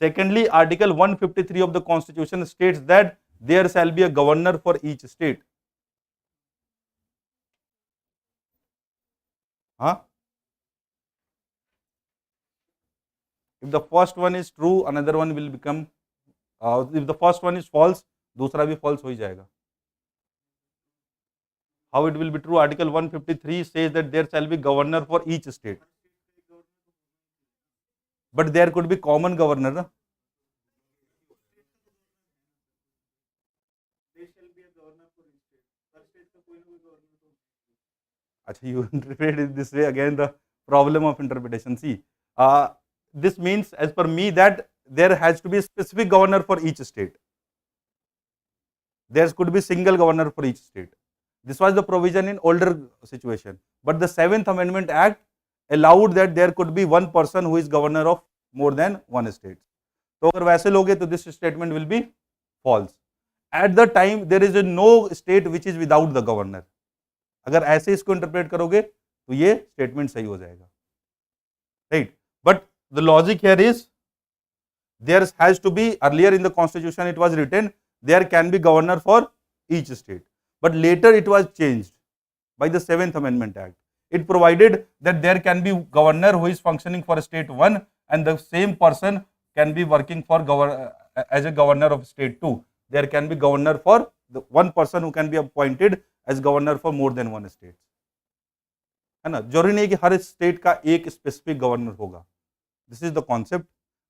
Secondly, Article 153 of the Constitution states that there shall be a governor for each state. Huh? If the first one is true, another one will become, if the first one is false, दूसरा भी false हो ही जाएगा. How it will be true? Article 153 says that there shall be governor for each state. But there could be common governor, na? Achha, you interpret it this way, again the problem of interpretation. See, this means as per me that there has to be a specific governor for each state. There could be single governor for each state. This was the provision in older situation. But the 7th Amendment Act allowed that there could be one person who is governor of more than one state. So अगर वैसे लोगे तो this statement will be false. At the time there is no state which is without the governor. अगर ऐसे इसको interpret करोगे तो ये स्टेटमेंट सही हो जाएगा, right. But the logic here is there has to be, earlier in the constitution it was written there can be governor for each state, but later it was changed by the 7th Amendment Act. It provided that there can be governor who is functioning for state 1 and the same person can be working for as a governor of state 2. There can be governor for the one person who can be appointed as governor for more than one state. है ना, जरूरी नहीं कि हर state का एक specific governor होगा. This is the concept.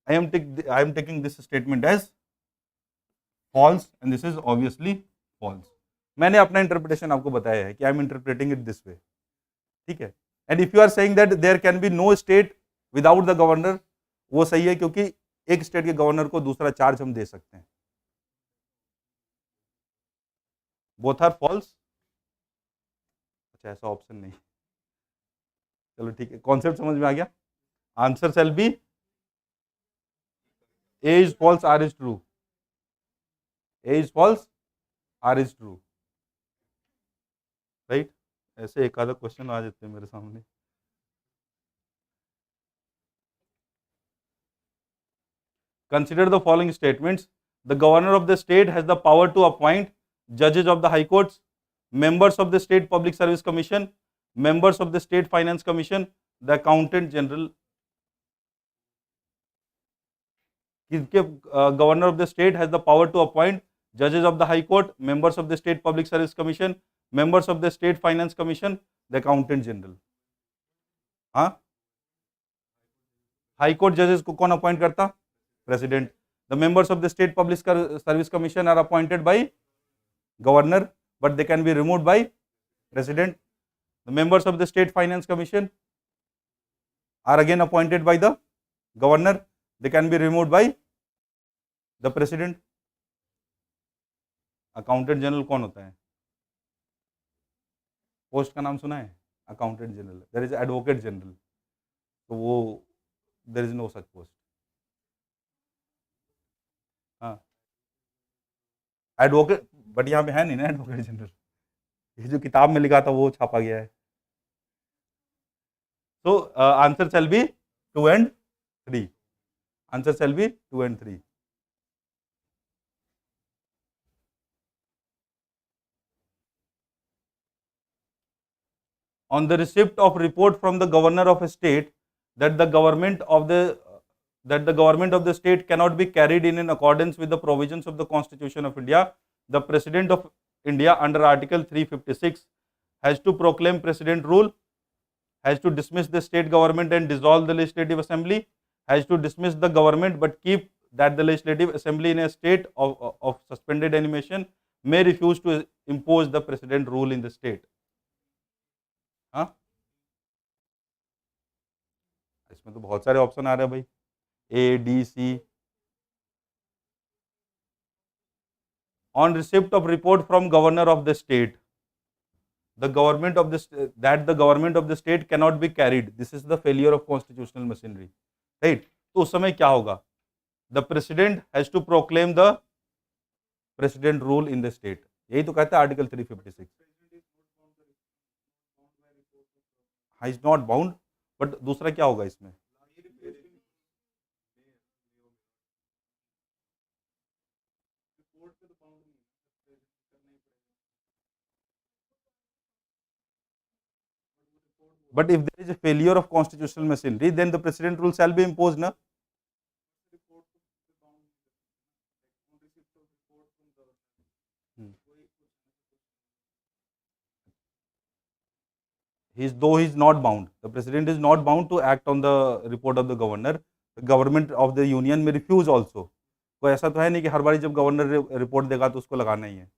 I am taking this statement as false and this is obviously false. मैंने अपना इंटरप्रिटेशन आपको बताया है कि I am interpreting it this way, ठीक है. And if you are saying that there can be no state without the governor, वो सही है क्योंकि एक स्टेट के गवर्नर को दूसरा चार्ज हम दे सकते हैं. Both are false. अच्छा, ऐसा ऑप्शन नहीं. चलो ठीक है, कॉन्सेप्ट समझ में आ गया. Answer shall be A is false, R is true. A is false, R is true, right. ऐसे एक आधा क्वेश्चन आ जाते हैं मेरे सामने. Consider the following statements. The governor of the state has the power to appoint जजेस of the high courts, members of the state public service commission, members of the state finance commission, the accountant general. किसके governor of the state has the power to appoint judges of the high court, members of the state public service commission, members of the state finance commission, the accountant general. हाँ, high court जजेस को कौन appoint करता? President. The members of the state public service commission are appointed by governor, but they can be removed by president. The members of the state finance commission are again appointed by the governor. They can be removed by the president. Accountant general कौन होता है? Post का नाम सुना है? Accountant general. There is advocate general. तो वो there is no such post. हाँ, एडवोकेट, बट यहाँ पे है नहीं ना एडवोकेट जनरल. ये जो किताब में लिखा था वो छापा गया है. तो answer shall B 2 and 3. Answer shall B 2 and 3. On the receipt of report from the governor of a state that the government of the state cannot be carried in accordance with the provisions of the Constitution of India, the President of India under Article 356 has to proclaim President rule, has to dismiss the state government and dissolve the legislative assembly, has to dismiss the government but keep that the legislative assembly in a state of suspended animation, may refuse to impose the President rule in the state. हाँ, इसमें तो बहुत सारे option आ रहे हैं भाई. A, D, C. On receipt of report from governor of the state, the government of the state cannot be carried. This is the failure of constitutional machinery, right? तो उस समय क्या होगा? The president has to proclaim the president rule in the state. यही तो कहता है article 356. Is not bound, but दूसरा क्या होगा इसमें? But if there is a failure of constitutional machinery, then the president rule shall be imposed, na? Though he is not bound, the president is not bound to act on the report of the governor. The government of the union may refuse also. कोई ऐसा तो है नहीं कि हर बारी जब governor report देगा तो उसको लगाना ही है.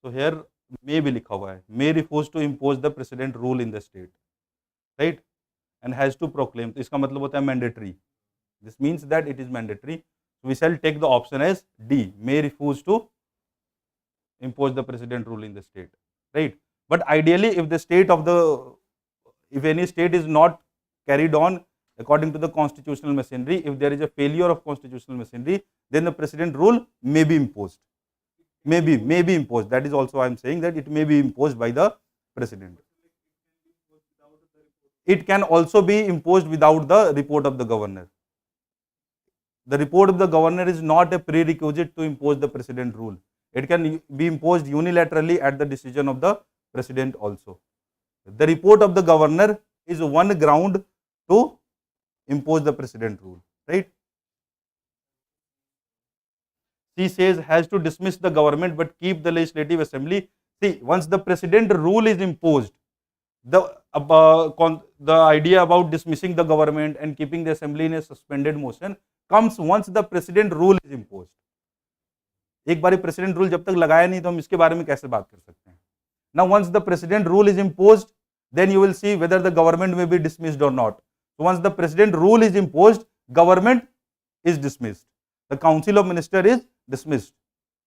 तो here may भी लिखा हुआ है, may refuse to impose the president rule in the state, right? And has to proclaim. तो इसका मतलब होता है mandatory. This means that it is mandatory. So we shall take the option as D, may refuse to impose the president rule in the state, right? But ideally, if any state is not carried on according to the constitutional machinery, if there is a failure of constitutional machinery, then the president rule may be imposed. May be imposed. That is also I am saying that it may be imposed by the president. It can also be imposed without the report of the governor. The report of the governor is not a prerequisite to impose the president rule. It can be imposed unilaterally at the decision of the president also. The report of the governor is one ground to impose the president rule, right? C says has to dismiss the government but keep the legislative assembly. See, once the president rule is imposed, the idea about dismissing the government and keeping the assembly in a suspended motion comes once the president rule is imposed. एक बारी president rule जब तक लगाया नहीं तो हम इसके बारे में कैसे बात कर सकते हैं? Now once the president rule is imposed, then you will see whether the government may be dismissed or not. So once the president rule is imposed, government is dismissed. The council of minister is dismissed.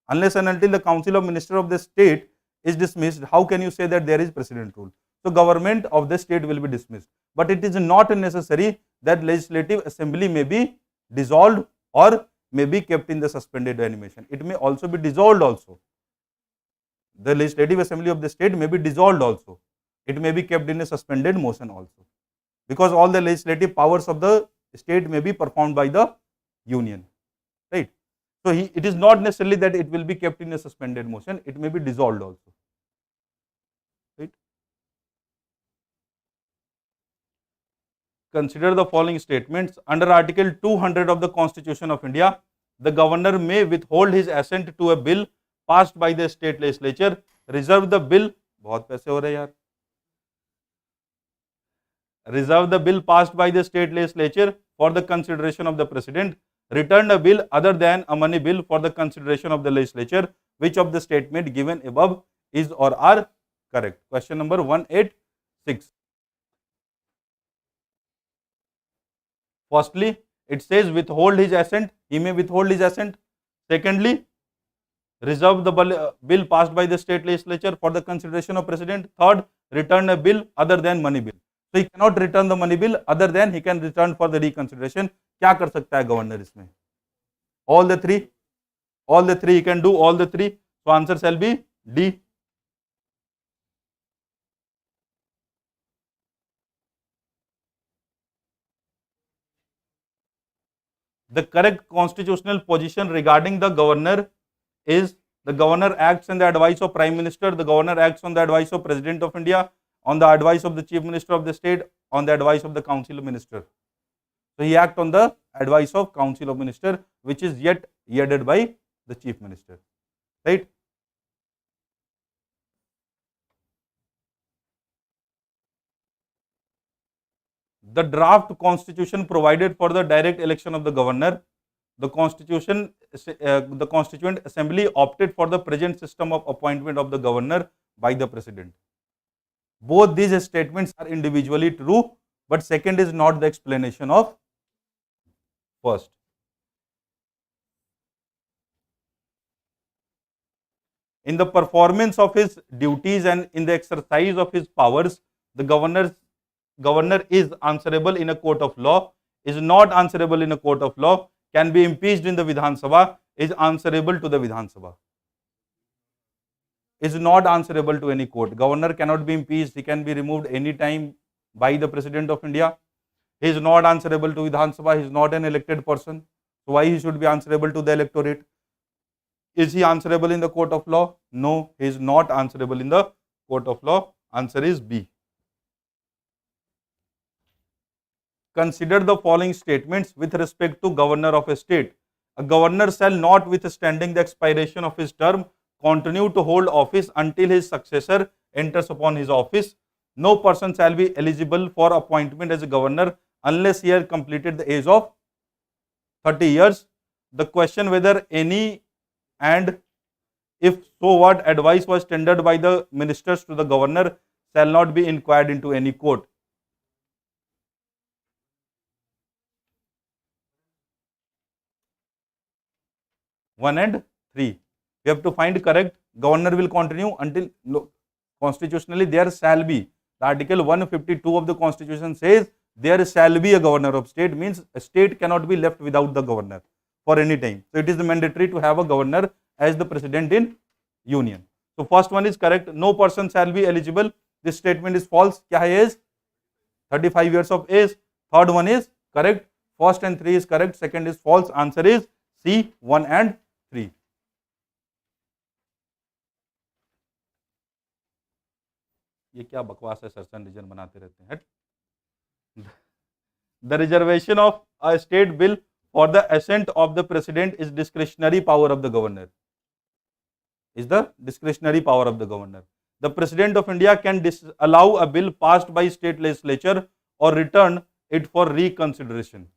Unless and until the council of minister of the state is dismissed, how can you say that there is president rule? So government of the state will be dismissed. But it is not necessary that legislative assembly may be dissolved or may be kept in the suspended animation. It may also be dissolved also. The legislative assembly of the state may be dissolved also. It may be kept in a suspended motion also. Because all the legislative powers of the state may be performed by the union, right? So it is not necessarily that it will be kept in a suspended motion, it may be dissolved also, right? Consider the following statements. Under Article 200 of the Constitution of India, the governor may withhold his assent to a bill passed by the state legislature, reserve the bill, बहुत पैसे हो रहे यार, reserve the bill passed by the state legislature for the consideration of the president, return a bill other than a money bill for the consideration of the legislature. Which of the statement given above is or are correct? Question number 186. Firstly, it says withhold his assent. He may withhold his assent. Secondly, reserve the bill passed by the state legislature for the consideration of president. Third, return a bill other than money bill. So he cannot return the money bill, other than he can return for the reconsideration. क्या कर सकता है governor इसमें? All the three he can do all the three. So answer shall be D. The correct constitutional position regarding the governor is the governor acts on the advice of Prime Minister, the governor acts on the advice of President of India, on the advice of the Chief Minister of the state, on the advice of the Council of Minister. So he acts on the advice of Council of Minister, which is yet headed by the Chief Minister, right? The draft constitution provided for the direct election of the governor. The constituent assembly opted for the present system of appointment of the governor by the president. Both these statements are individually true, but second is not the explanation of first. In the performance of his duties and in the exercise of his powers, the governor is answerable in a court of law, is not answerable in a court of law, can be impeached in the Vidhan Sabha, is answerable to the Vidhan Sabha. is not answerable to any court. Governor cannot be impeached. He can be removed any time by the President of India. He is not answerable to Vidhan Sabha. He is not an elected person. So why he should be answerable to the electorate? Is he answerable in the court of law? No, he is not answerable in the court of law. Answer is B. Consider the following statements with respect to governor of a state. A governor shall, notwithstanding the expiration of his term, continue to hold office until his successor enters upon his office. No person shall be eligible for appointment as a governor unless he has completed the age of 30 years. The question whether any and if so what advice was tendered by the ministers to the governor shall not be inquired into any court. One and three. We have to find correct. Governor will continue until constitutionally there shall be. The Article 152 of the Constitution says there shall be a governor of state, means a state cannot be left without the governor for any time. So it is mandatory to have a governor as the president in union. So first one is correct. No person shall be eligible. This statement is false. Kya hai age? 35 years of age. Third one is correct. First and 3 is correct. Second is false. Answer is C, 1 and 3. ये क्या बकवास है, search and reason बनाते रहते हैं. The reservation of a state bill for the assent of the president is discretionary power of the governor. Is the discretionary power of the governor. The president of India can disallow a bill passed by state legislature or return it for reconsideration.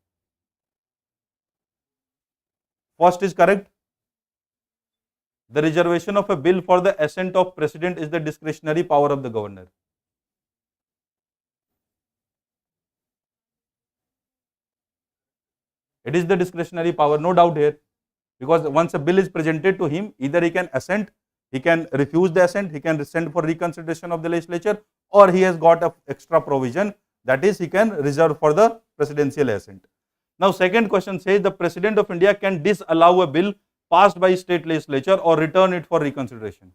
First is correct. The reservation of a bill for the assent of president is the discretionary power of the governor. It is the discretionary power, no doubt here, because once a bill is presented to him, either he can assent, he can refuse the assent, he can send for reconsideration of the legislature, or he has got an extra provision, that is he can reserve for the presidential assent. Now second question says the president of India can disallow a bill passed by state legislature or return it for reconsideration.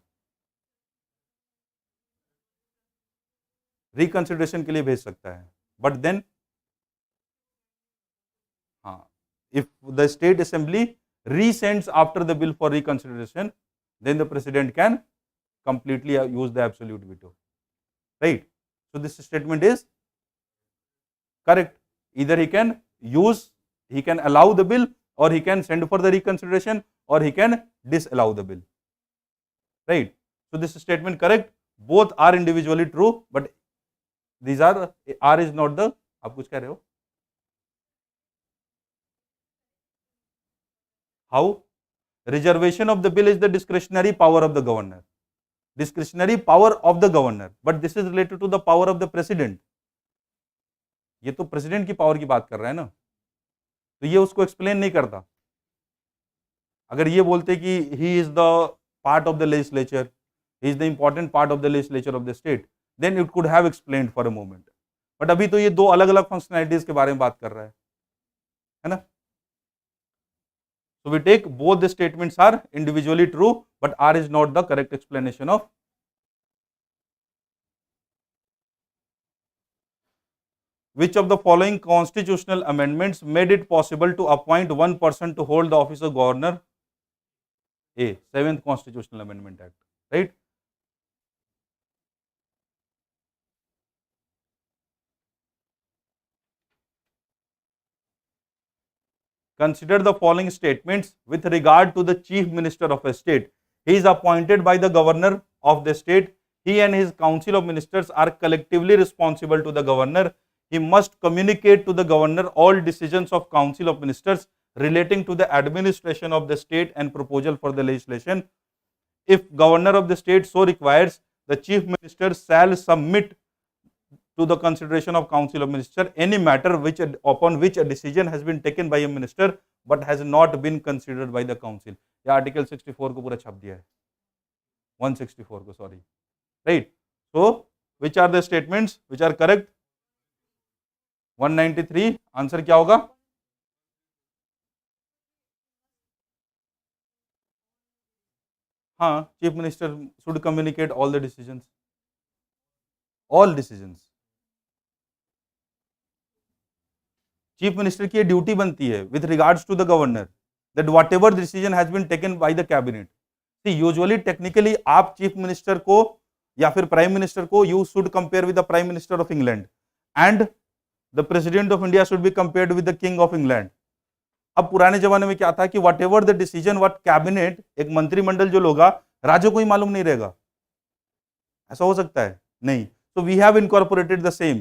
Reconsideration के लिए भेज सकता है, but then if the state assembly resends after the bill for reconsideration, then the president can completely use the absolute veto, right? So this statement is correct. Either he can use, he can allow the bill, or he can send for the reconsideration, or he can disallow the bill, right? So this statement correct. Both are individually true, but these are, R is not the, आप कुछ कह रहे हो? How? Reservation of the bill is the discretionary power of the governor. Discretionary power of the governor, but this is related to the power of the president. ये तो president की power की बात कर रहा है ना, तो ये उसको एक्सप्लेन नहीं करता. अगर ये बोलते कि he is the part of the legislature, he is the important part of the legislature of the state, then it could have explained for a moment. But अभी तो ये दो अलग अलग फंक्शनैलिटीज के बारे में बात कर रहा है ना. So we take both the statements are individually true, but R is not the correct explanation of. Which of the following constitutional amendments made it possible to appoint one person to hold the office of governor? A, 7th Constitutional Amendment Act, right? Consider the following statements with regard to the chief minister of a state. He is appointed by the governor of the state. He and his council of ministers are collectively responsible to the governor. He must communicate to the governor all decisions of council of ministers relating to the administration of the state and proposal for the legislation. If governor of the state so requires, the chief minister shall submit to the consideration of council of ministers any matter upon which a decision has been taken by a minister but has not been considered by the council. या article 64 को पूरा छाप दिया है, 164 को, sorry, right. So which are the statements which are correct? 193. Answer क्या होगा? हाँ, chief minister should communicate all the decisions, all decisions. Chief minister की ये ड्यूटी बनती है with regards to the governor that whatever decision has been taken by the cabinet. Usually technically आप chief minister को या फिर prime minister को you should compare with the prime minister of England and the president of India should be compared with the king of England. अब पुराने जमाने में क्या था कि what ever the decision what cabinet, एक मंत्रिमंडल जो होगा राज्यों को ही मालूम नहीं रहेगा, ऐसा हो सकता है नहीं। So we have incorporated the same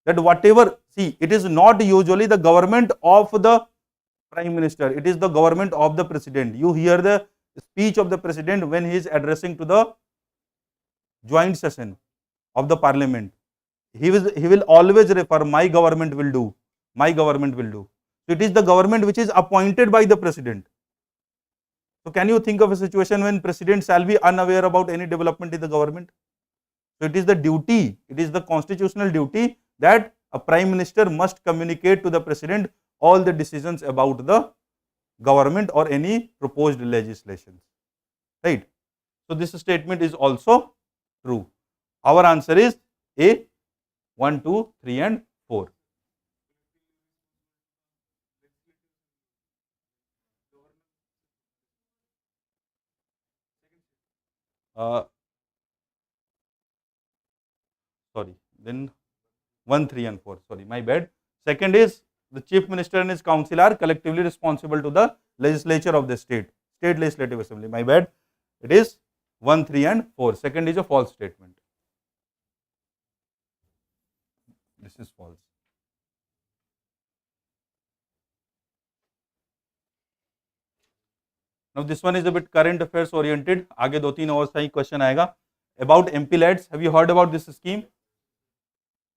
that whatever, see it is not usually the government of the prime minister, it is the government of the president. You hear the speech of the president when he is addressing to the joint session of the parliament. He will always refer my government will do, my government will do. So it is the government which is appointed by the president. So can you think of a situation when president shall be unaware about any development in the government? So it is the duty, it is the constitutional duty that a prime minister must communicate to the president all the decisions about the government or any proposed legislation, right? So this statement is also true. Our answer is A, 1, 2, 3 and 4. Sorry, then 1, 3 and 4, sorry, my bad. Second is the chief minister and his council are collectively responsible to the legislature of the state legislative assembly. My bad, it is 1, 3 and 4. Second is a false statement. This is false. Now this one is a bit current affairs oriented. आगे 2-3 और सही question आएगा. About MP LADS, have you heard about this scheme?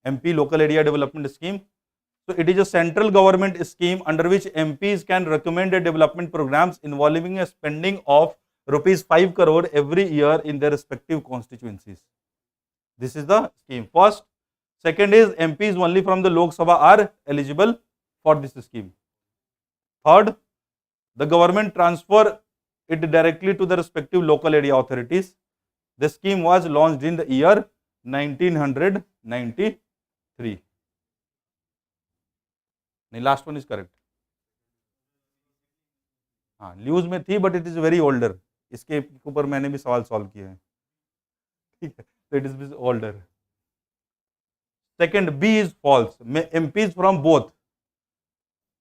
MP Local Area Development Scheme. So it is a central government scheme under which MPs can recommend a development programs involving a spending of rupees 5 crore every year in their respective constituencies. This is the scheme. First, second is MPs only from the Lok Sabha are eligible for this scheme. Third, the government transfer it directly to the respective local area authorities. The scheme was launched in the year 1993. नहीं, last one is correct. हाँ, news में थी but it is very older. इसके ऊपर मैंने भी सवाल solve किए हैं, ठीक है. तो it is older. Second, B is false. MPs from both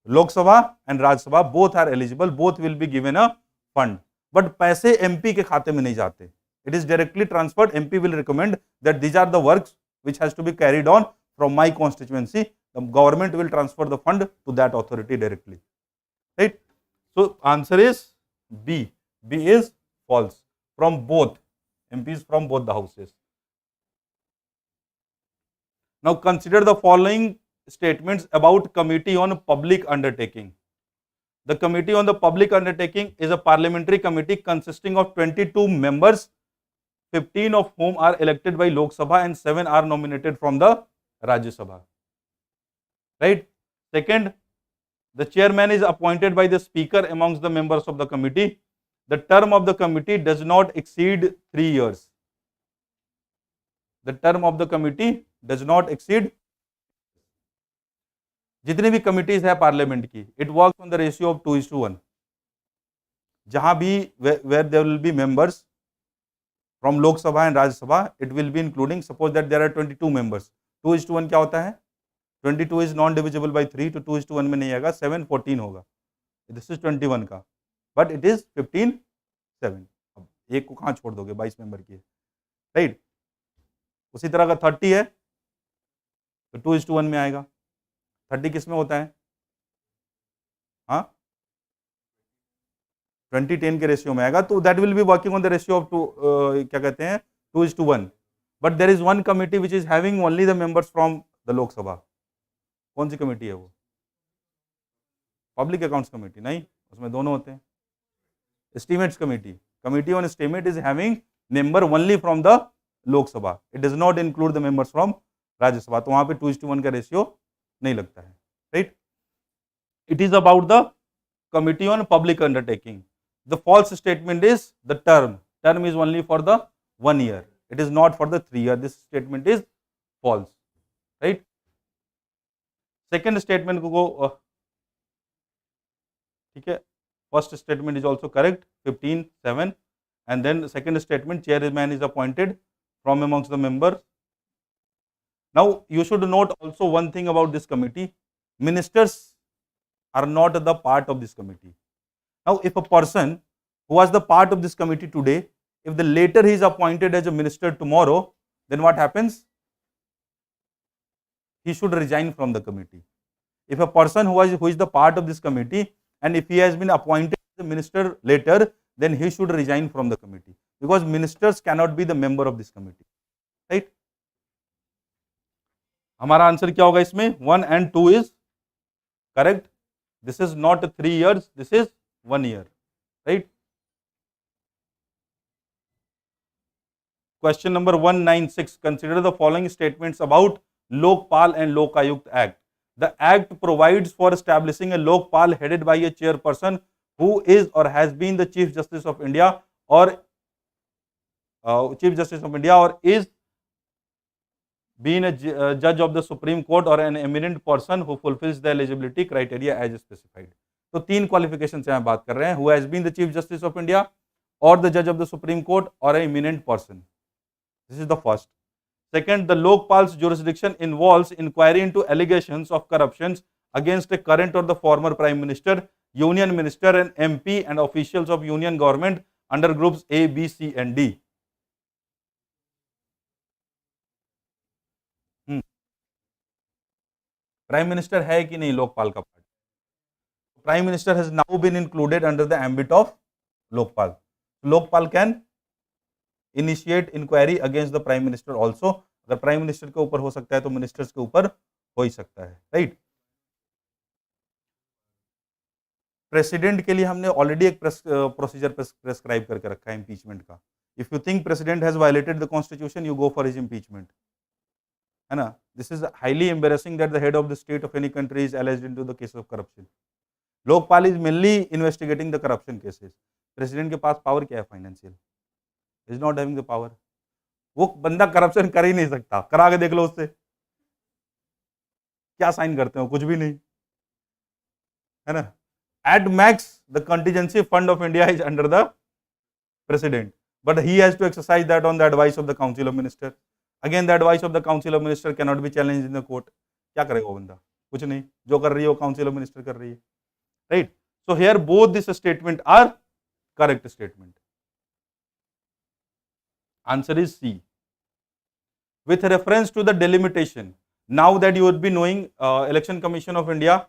Lok Sabha and Rajya Sabha both are eligible, both will be given a fund, but पैसे एमपी के खाते में नहीं जाते. It is directly transferred. MP will recommend that these are the works which has to be carried on from my constituency. The government will transfer the fund to that authority directly, right? So answer is B. B is false. From both MPs from both the houses. Now consider the following statements about Committee on Public Undertaking. The Committee on the Public Undertaking is a parliamentary committee consisting of 22 members, 15 of whom are elected by Lok Sabha and 7 are nominated from the Rajya Sabha. Right? Second, the chairman is appointed by the speaker amongst the members of the committee. The term of the committee does not exceed 3 years. The term of the committee does not exceed. जितनी भी committees है parliament की, it works on the ratio of 2:1. जहां भी where there will be members from Lok Sabha and Rajya Sabha, it will be including, suppose that there are 22 members. 2:1 क्या होता है? 22 is non divisible by 3, तो 2:1 में नहीं आएगा, 7 14 होगा. This is 21 का, but it is 15 7. अब एक को कहाँ छोड़ दोगे, 22 मेंबर की है, राइट? उसी तरह का 30 है तो 2:1 में आएगा. 30 किस में होता है? हाँ, 20-10 के रेशियो में आएगा, तो that will be working on the ratio of 2, क्या कहते हैं, 2:1. But there is one committee which is having only the members from the Lok Sabha. कौन सी कमेटी है वो? Public accounts committee. नहीं, उसमें दोनों होते हैं. Estimates committee, committee on estimate is having member only from the Lok Sabha. It does not include the members from Rajya Sabha. तो वहां पे 2:1 का रेशियो नहीं लगता है, right? It is about the committee on public undertaking. The false statement is the term. term is only for the 1 year. It is not for the 3 year. This statement is false, right? Second statement को ठीक है, first statement is also correct, 15(7), and then second statement, chairman is appointed from amongst the members. Now you should note also one thing about this committee: ministers are not the part of this committee. Now if a person who was the part of this committee today, if the later he is appointed as a minister tomorrow, then what happens? He should resign from the committee. If a person who is the part of this committee, and if he has been appointed as a minister later, then he should resign from the committee, because ministers cannot be the member of this committee, right? हमारा answer क्या होगा इसमें? 1 and 2 is correct. This is not 3 years, this is 1 year, right? Question number 196. Consider the following statements about Lokpal and Lokayukt Act. The act provides for establishing a Lokpal headed by a chairperson who is or has been the Chief Justice of India or is being a judge of the Supreme Court or an eminent person who fulfills the eligibility criteria as specified. तो 3 qualification से हम बात कर रहे हैं: who has been the Chief Justice of India, or the judge of the Supreme Court, or an eminent person. This is the first. Second, the Lokpal's jurisdiction involves inquiry into allegations of corruptions against a current or the former Prime Minister, Union Minister, and MP and officials of Union government under groups A, B, C, and D. Prime Minister है कि नहीं लोकपाल का part? Prime Minister has now been included under the ambit of Lokpal. Lokpal can initiate inquiry against the Prime Minister also. अगर Prime Minister के ऊपर हो सकता है तो Ministers के ऊपर हो ही सकता है, right? प्रेसिडेंट के लिए हमने ऑलरेडी एक प्रोसीजर प्रेस्क्राइब करके रखा है इम्पीचमेंट का. If you think president has violated the constitution, you go for his impeachment, है ना? This is highly embarrassing that the head of the state of any country is एलिज्ड into the case of corruption. Lokpal is mainly investigating the corruption cases. President के पास power क्या है? Financial. Is not having the power. वो बंदा corruption कर ही नहीं सकता. करा के देख लो उससे, क्या साइन करते हो? कुछ भी नहीं, है ना? At max, the contingency fund of India is under the president, but he has to exercise that on the advice of the Council of Ministers. Again, the advice of the Council of Ministers cannot be challenged in the court. क्या करेगा वो बंदा? कुछ नहीं. जो कर रही है वो Council of Ministers कर रही है, right? So here both these statement are correct statement. Answer is C. With reference to the delimitation, now that you would be knowing, Election Commission of India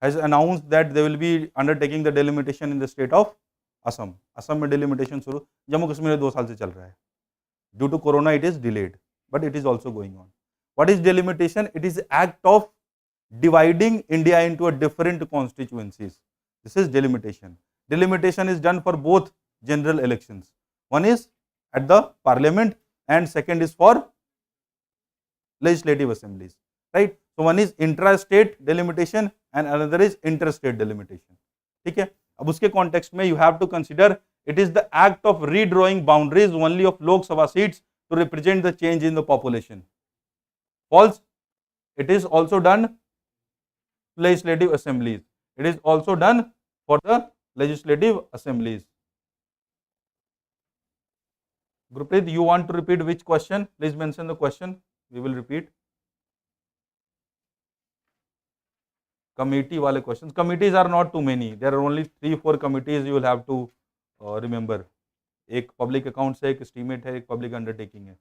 has announced that they will be undertaking the delimitation in the state of Assam. Assam में delimitation शुरू, जम्मू कश्मीर में 2 साल से चल रहा है. Due to corona it is delayed, but it is also going on. What is delimitation? It is act of dividing India into a different constituencies. This is delimitation. Delimitation is done for both general elections. One is at the parliament and second is for legislative assemblies, right? So one is intra-state delimitation and another is interstate delimitation. ठीक है? अब उसके context में you have to consider it is the act of redrawing boundaries only of Lok Sabha seats to represent the change in the population. False. It is also done legislative assemblies. It is also done for the legislative assemblies. Gurpreet, you want to repeat which question? Please mention the question. We will repeat. Committee वाले questions. Committees are not too many. There are only 3-4 committees you will have to remember. एक public accounts है, एक estimate है, एक public undertaking है.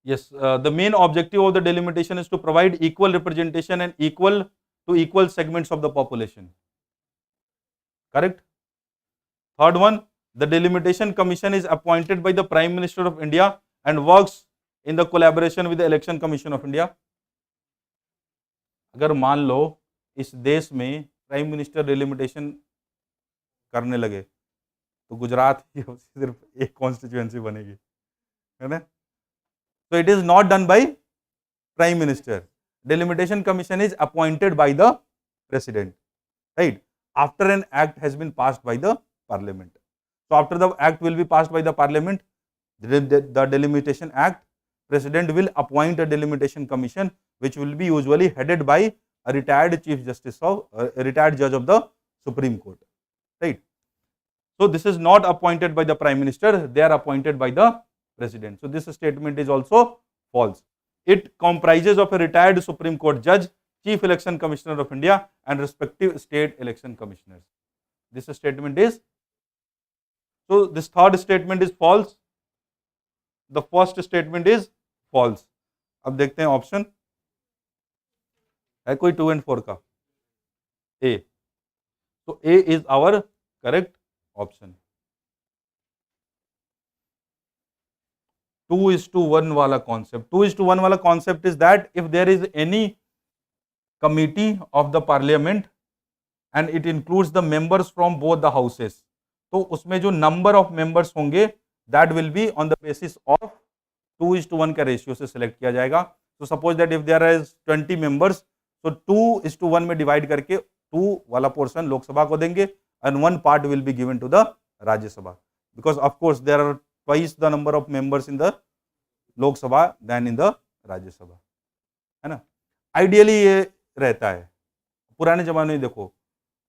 Yes, the main objective of the delimitation is to provide equal representation and equal segments of the population. Correct? Third one, the delimitation commission is appointed by the Prime Minister of India and works in the collaboration with the Election Commission of India. अगर मान लो इस देश में prime minister delimitation करने लगे तो गुजरात की सिर्फ एक कॉन्स्टिट्यूएंसी बनेगी, है ना? So it is not done by Prime Minister. Delimitation Commission is appointed by the President, right? After an act has been passed by the Parliament. So after the act will be passed by the parliament, the delimitation act, president will appoint a delimitation commission which will be usually headed by a retired chief justice of a retired judge of the Supreme Court, right? So this is not appointed by the prime minister, they are appointed by the president. So this statement is also false. It comprises of a retired Supreme Court judge, chief election commissioner of India and respective state election commissioners. This statement is, so this third statement is false, the first statement is false. अब देखते हैं option है कोई 2 and 4 का, A. So A is our correct option. 2:1 वाला concept. 2:1 वाला concept is that if there is any committee of the parliament and it includes the members from both the houses, तो उसमें जो number of members होंगे that will be on the basis of 2:1 का ratio से select किया जाएगा. So suppose that if there is 20 members, so 2:1 में divide करके 2 वाला पोर्शन लोकसभा को देंगे and 1 part will be given to the Rajya Sabha, because of course there are twice the number of members in the Lok Sabha than in the Rajya Sabha, है ना. Ideally ये रहता है. पुराने जमाने में देखो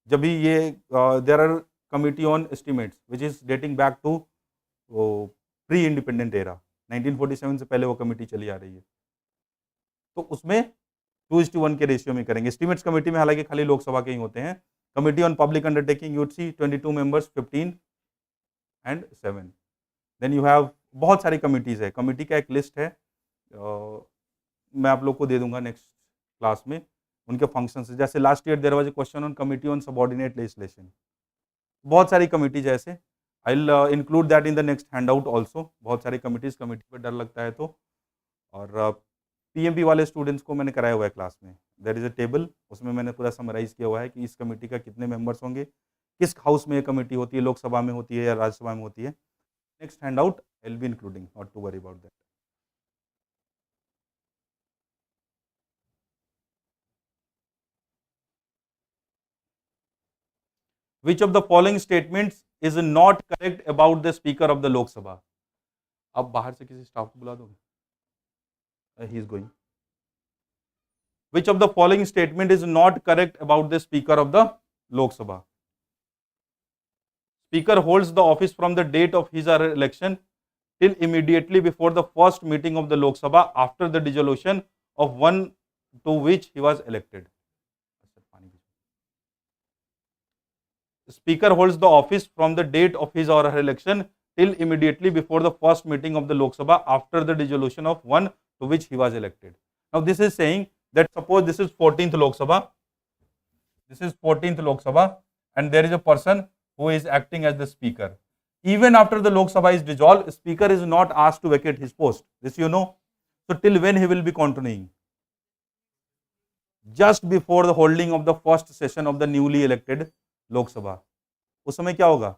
जब भी ये there are committee on estimates which is dating back to pre independent era, 1947 से पहले वो कमेटी चली आ रही है, तो उसमें 2:1 के रेशियो में करेंगे. एस्टिमेट्स कमेटी में हालांकि खाली लोकसभा के ही होते हैं. Committee on public undertaking you'd see 22 members, 15 and 7. Then you have बहुत सारी कमिटीज है. कमेटी का एक लिस्ट है, मैं आप लोग को दे दूंगा नेक्स्ट क्लास में उनके फंक्शंस. जैसे last year there was a question on committee on subordinate legislation. बहुत सारी कमिटीज ऐसे, I will include that in the next handout also. बहुत सारी कमिटीज, कमेटी पर डर लगता है तो. और पीएमपी वाले स्टूडेंट्स को मैंने कराया हुआ है क्लास में. देयर इज अ टेबल, उसमें मैंने पूरा समराइज किया हुआ है कि इस कमेटी का कितने मेंबर्स होंगे, किस हाउस में ये कमेटी होती है, लोकसभा में होती है या राज्यसभा में होती है. Next handout I will be including, not to worry about that. Which of the following statements is not correct about the Speaker of the Lok Sabha? अब बाहर से किसी स्टाफ को बुला दोगे? He is going. Which of the following statement is not correct about the Speaker of the Lok Sabha? Speaker holds the office from the date of his or her election till immediately before the first meeting of the Lok Sabha after the dissolution of one to which he was elected. Speaker holds the office from the date of his or her election till immediately before the first meeting of the Lok Sabha after the dissolution of one to which he was elected. Now this is saying that suppose this is 14th Lok Sabha, this is 14th Lok Sabha, and there is a person who is acting as the speaker. Even after the Lok Sabha is dissolved, speaker is not asked to vacate his post. This you know. So till when he will be continuing? Just before the holding of the first session of the newly elected Lok Sabha. उस समय क्या होगा?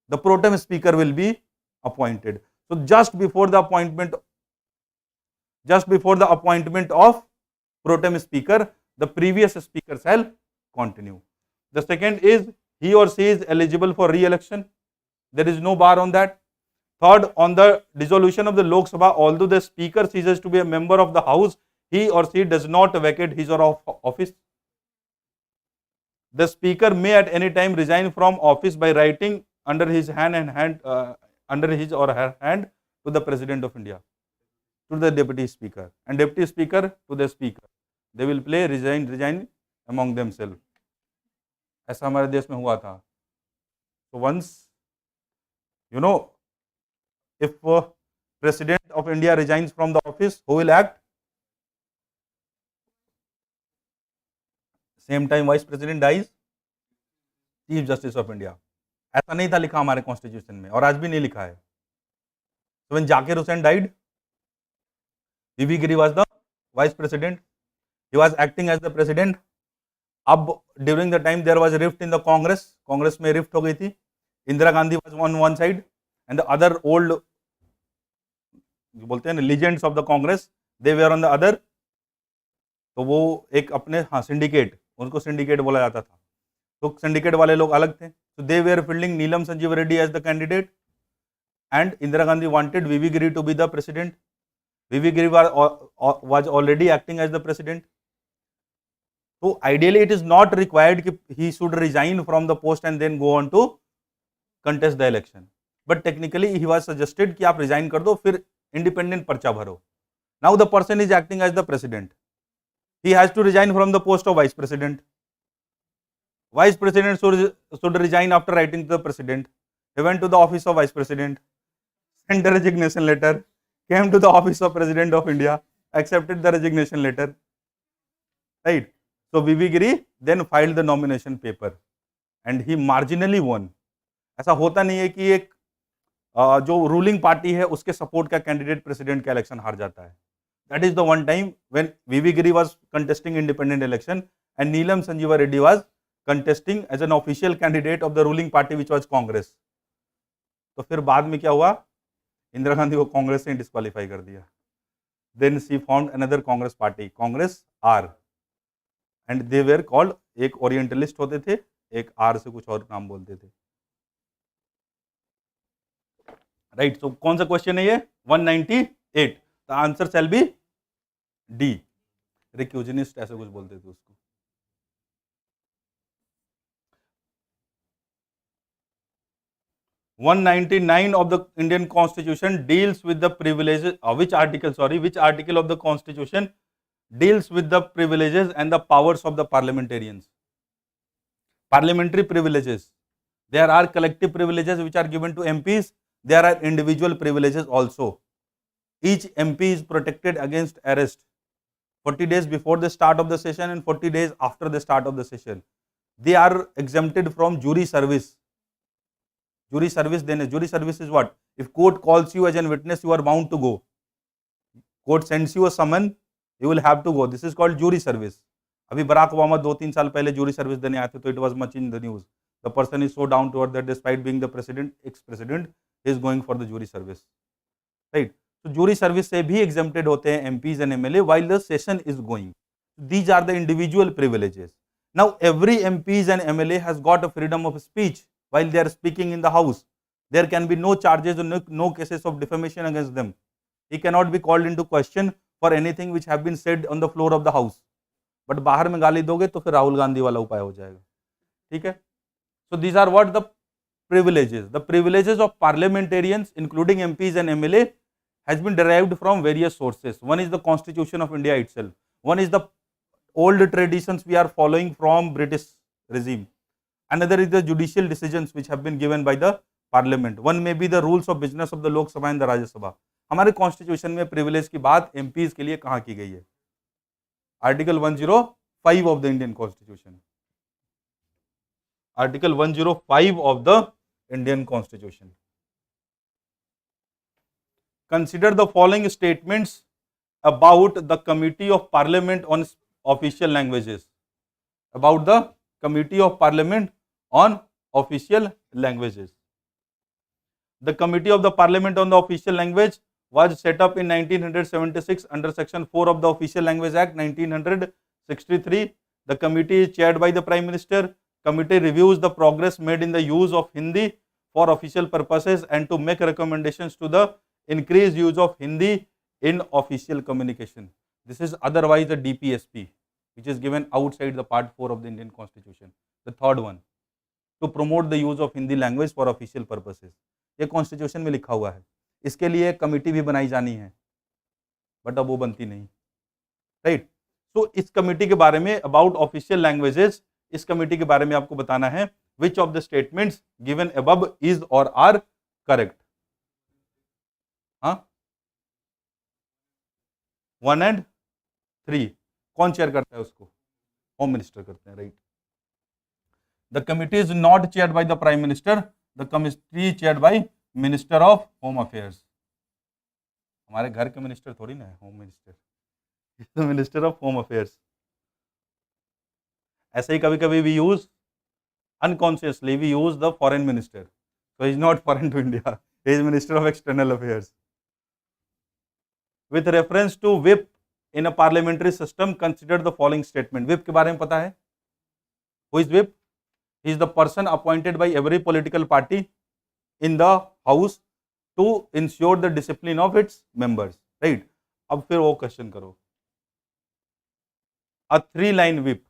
The pro tem speaker will be appointed. So just before the appointment of pro tem speaker, the previous speaker shall continue. The second is he or she is eligible for re-election. There is no bar on that. Third, on the dissolution of the Lok Sabha, although the speaker ceases to be a member of the house, he or she does not vacate his or her office. The speaker may at any time resign from office by writing under his or her hand to the President of India, to the Deputy Speaker, and Deputy Speaker to the Speaker. They will play resign among themselves. ऐसा हमारे देश में हुआ था. So once, you know, if President of India resigns from the office, who will act? Same time Vice President dies, Chief Justice of India. ऐसा नहीं था लिखा हमारे कॉन्स्टिट्यूशन में, और आज भी नहीं लिखा है. So when Zakir Hussain died, BB Giri was the Vice President. He was acting as the President. अब during the time there was a rift in the Congress. Congress में rift हो गई थी. Indira Gandhi was on one side and the other old, जो बोलते हैं ना, legends of the Congress, they were on the other. तो वो एक अपने सिंडिकेट, उनको सिंडिकेट बोला जाता था. तो सिंडिकेट वाले लोग अलग थे So they were fielding Neelam Sanjeev Reddy as the candidate, and Indira Gandhi wanted VV Giri to be the president. VV Giri was already acting as the president. So ideally it is not required that he should resign from the post and then go on to contest the election. But technically he was suggested कि आप resign कर दो, फिर independent पर्चा भरो. Now the person is acting as the president. He has to resign from the post of vice president. Vice president should resign after writing to the president. He went to the office of vice president, sent the resignation letter, came to the office of president of India, accepted the resignation letter. Right? So VV Giri then filed the nomination paper and he marginally won. ऐसा होता नहीं है कि एक जो ruling party है उसके support का कैंडिडेट प्रेसिडेंट का इलेक्शन हार जाता है. That is the one time when VV Giri was contesting independent election and Neelam Sanjeeva Reddy was contesting as an official candidate of the ruling party which was Congress. तो फिर बाद में क्या हुआ, इंदिरा गांधी को कांग्रेस ने डिस्क्वालीफाई कर दिया. Then she formed another Congress party, Congress R, and they were called, एक ओरिएंटलिस्ट होते थे, एक R से कुछ और नाम बोलते थे. राइट, सो कौन सा क्वेश्चन है ये? 198. The answer shall be D. रिक्यूजनिस्ट ऐसे कुछ बोलते थे उसको. One 199 of the Indian Constitution deals with the privileges. Which article of the Constitution deals with the privileges and the powers of the parliamentarians? Parliamentary privileges. There are collective privileges which are given to MPs. There are individual privileges also. Each MP is protected against arrest 40 days before the start of the session and 40 days after the start of the session. They are exempted from jury service. Jury service then, jury service is what? If court calls you as a witness, you are bound to go. Court sends you a summon, you will have to go. This is called jury service. अभी Barack Obama 2-3 साल पहले jury service देने आए थे, तो it was much in the news. The person is so down to earth that despite being the president, ex-president, he is going for the jury service. Right? So jury service से भी exempted होते हैं MPs and MLA while the session is going. These are the individual privileges. Now every MPs and MLA has got a freedom of speech while they are speaking in the house. There can be no charges or no cases of defamation against them. He cannot be called into question for anything which have been said on the floor of the house. But बाहर में गाली दोगे तो फिर राहुल गांधी वाला उपाय हो जाएगा. ठीक है? So these are what the privileges. The privileges of parliamentarians, including MPs and MLA, has been derived from various sources. One is the Constitution of India itself. One is the old traditions we are following from British regime. Another is the judicial decisions which have been given by the parliament. One may be the rules of business of the Lok Sabha and the Rajya Sabha. हमारे constitution में privilege की बात MPs के लिए कहाँ की गई है? Article 105 of the Indian constitution. Article 105 of the Indian constitution. Consider the following statements about the committee of parliament on official languages. About the committee of parliament on official languages. The Committee of the Parliament on the Official Language was set up in 1976 under Section 4 of the Official Language Act 1963. The committee is chaired by the Prime Minister. Committee reviews the progress made in the use of Hindi for official purposes and to make recommendations to the increased use of Hindi in official communication. This is otherwise the DPSP, which is given outside the Part 4 of the Indian Constitution. The third one, to promote the use of Hindi language for official purposes. ये constitution में लिखा हुआ है. इसके लिए एक committee भी बनाई जानी है, बट अब वो बनती नहीं. राइट? तो इस कमेटी के बारे में अबाउट ऑफिशियल लैंग्वेजेस, इस कमेटी के बारे में आपको बताना है विच of the statements given above is और आर करेक्ट. हाँ, 1 and 3 कौन चेयर करता है उसको? होम मिनिस्टर करते हैं. Right? The committee is not chaired by the Prime Minister. The committee is chaired by Minister of Home Affairs. हमारे घर के मिनिस्टर थोड़ी ना है home minister. The Minister of Home Affairs. ऐसे ही कभी कभी we use unconsciously we use the foreign minister. So he is not foreign to India. He is Minister of External Affairs. With reference to whip in a parliamentary system, consider the following statement. Whip के बारे में पता है? Who is whip? He is the person appointed by every political party in the house to ensure the discipline of its members, right? अब फिर वो question करो. A three-line whip.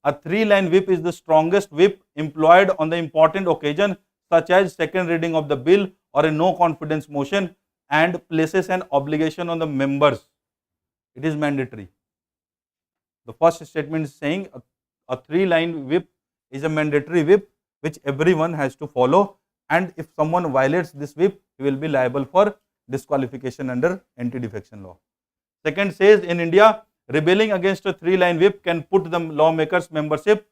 A three-line whip is the strongest whip employed on the important occasion such as second reading of the bill or a no confidence motion and places an obligation on the members. It is mandatory. The first statement is saying a three-line whip is a mandatory whip which everyone has to follow, and if someone violates this whip, he will be liable for disqualification under anti-defection law. Second says, in India, rebelling against a three-line whip can put the lawmakers' membership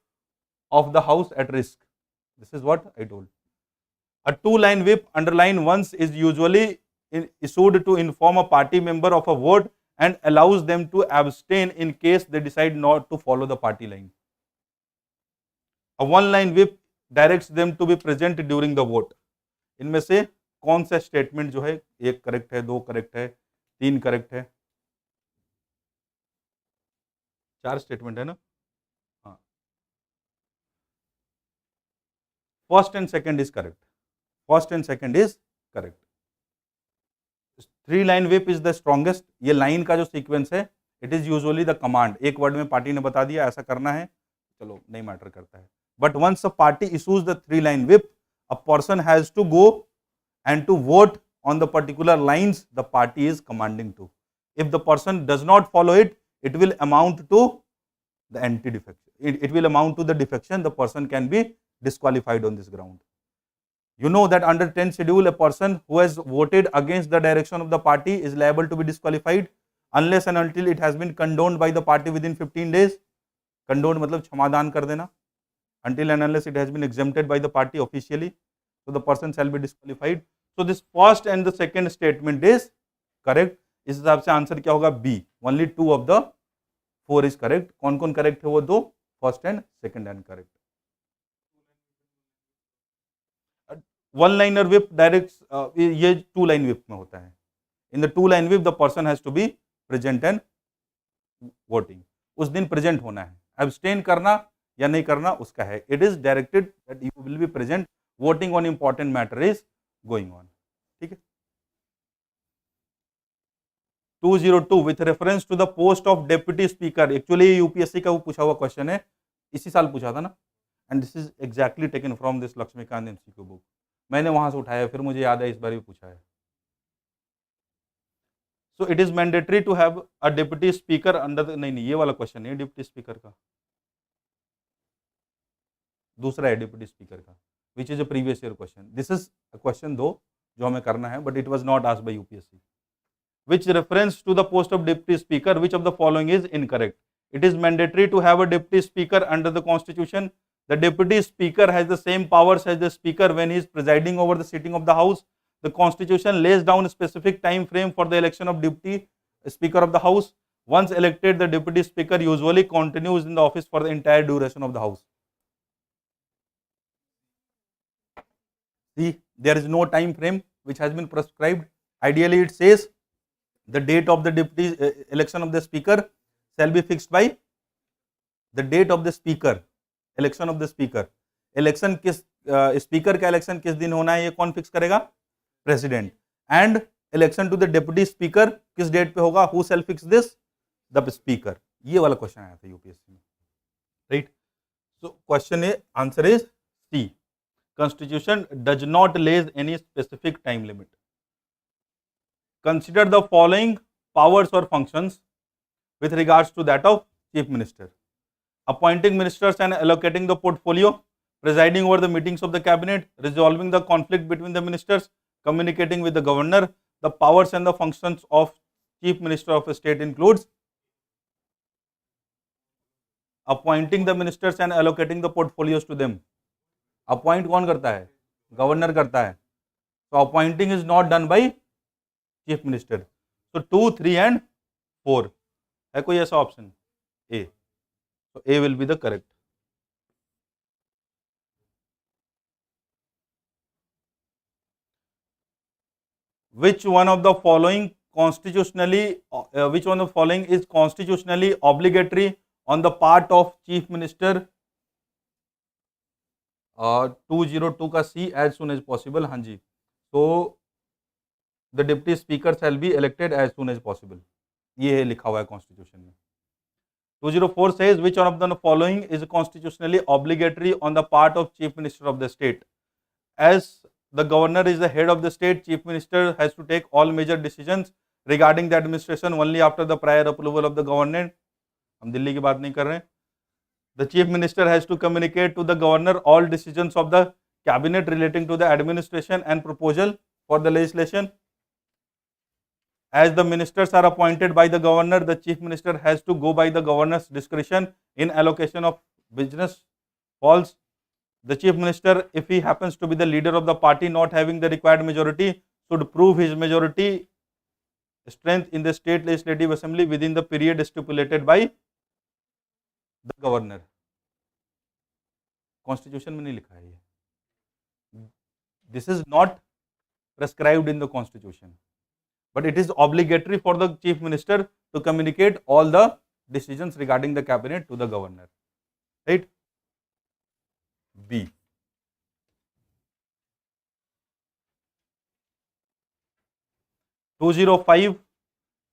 of the house at risk. This is what I told. A two-line whip, underline once, is usually issued to inform a party member of a vote and allows them to abstain in case they decide not to follow the party line. A one-line whip directs them to be present during the vote. इनमें से कौन सा statement जो है एक correct है, दो correct है, तीन करेक्ट है? चार स्टेटमेंट है ना? हाँ. First and second is correct. First and second is correct. Three line whip is the strongest. ये लाइन का जो सीक्वेंस है, it is usually the command. एक वर्ड में पार्टी ने बता दिया ऐसा करना है, चलो नहीं मैटर करता है. But once a party issues the three line whip, a person has to go and to vote on the particular lines the party is commanding to. If the person does not follow it, it will amount to the anti-defection. It will amount to the defection. The person can be disqualified on this ground. You know that under 10th schedule, a person who has voted against the direction of the party is liable to be disqualified unless and until it has been condoned by the party within 15 days. Condoned मतलब क्षमादान कर देना. Until and unless it has been exempted by the party officially, so the person shall be disqualified. So this first and the second statement is correct. इस हिसाब से answer क्या होगा? B. Only 2 of the 4 is correct. कौन कौन correct है? वो दो, first and second and correct. One liner whip direct ये टू लाइन विप में होता है. In the two line whip the person has to be present and voting. उस दिन प्रेजेंट होना है. एब्सटेन करना या नहीं करना उसका है. It is directed that you will be present. Voting on important matter is going on. ठीक है. 202 with reference to the post of deputy speaker. Actually UPSC का वो पूछा हुआ क्वेश्चन है, इसी साल पूछा था ना. And this is exactly taken from this Laxmikanth MCQ book. मैंने वहां से उठाया, फिर मुझे याद है इस बार भी पूछा है. So it is mandatory to have a deputy speaker under. नहीं, ये वाला क्वेश्चन है डिप्टी स्पीकर का. दूसरा है डिप्टी स्पीकर का, which is a previous year question. This is a question दो जो हमें करना है, but it was not asked by UPSC. Which reference to the post of deputy speaker, which of the following is incorrect? It is mandatory to have a deputy speaker under the constitution. The deputy speaker has the same powers as the speaker when he is presiding over the sitting of the house. The constitution lays down a specific time frame for the election of deputy speaker of the house. Once elected, the deputy speaker usually continues in the office for the entire duration of the house. See, there is no time frame which has been prescribed. Ideally, it says the date of the deputy election of the speaker shall be fixed by the date of the speaker, election of the speaker. Election किस speaker का election किस दिन होना है ये कौन fix करेगा? President. And election to the deputy speaker किस डेट पे होगा? Who shall fix this? The speaker. ये वाला क्वेश्चन आया था यूपीएससी में, राइट? सो क्वेश्चन है, answer is C. Constitution does not lays any specific time limit. Consider the following powers or functions with regards to that of chief minister: appointing ministers and allocating the portfolio, presiding over the meetings of the cabinet, resolving the conflict between the ministers, communicating with the governor. The powers and the functions of chief minister of a state includes appointing the ministers and allocating the portfolios to them. Appoint कौन करता है? Governor करता है. So appointing is not done by chief minister. तो 2, 3 and 4 है कोई ऐसा option? A. तो A will be the correct. Which one of the following is constitutionally obligatory on the part of chief minister 202 का C, as soon as possible, हाँ जी, तो the deputy speaker shall be elected as soon as possible, ये लिखा हुआ है constitution में। 204 says which one of the following is constitutionally obligatory on the part of chief minister of the state? As the governor is the head of the state, chief minister has to take all major decisions regarding the administration only after the prior approval of the government. हम दिल्ली की बात नहीं कर रहे हैं। The chief minister has to communicate to the governor all decisions of the cabinet relating to the administration and proposal for the legislation. As the ministers are appointed by the governor, the chief minister has to go by the governor's discretion in allocation of business. False. The chief minister, if he happens to be the leader of the party not having the required majority, should prove his majority strength in the state legislative assembly within the period stipulated by the governor. Constitution में नहीं लिखा है ये. This is not prescribed in the constitution, but it is obligatory for the chief minister to communicate all the decisions regarding the cabinet to the governor, right? B. (205)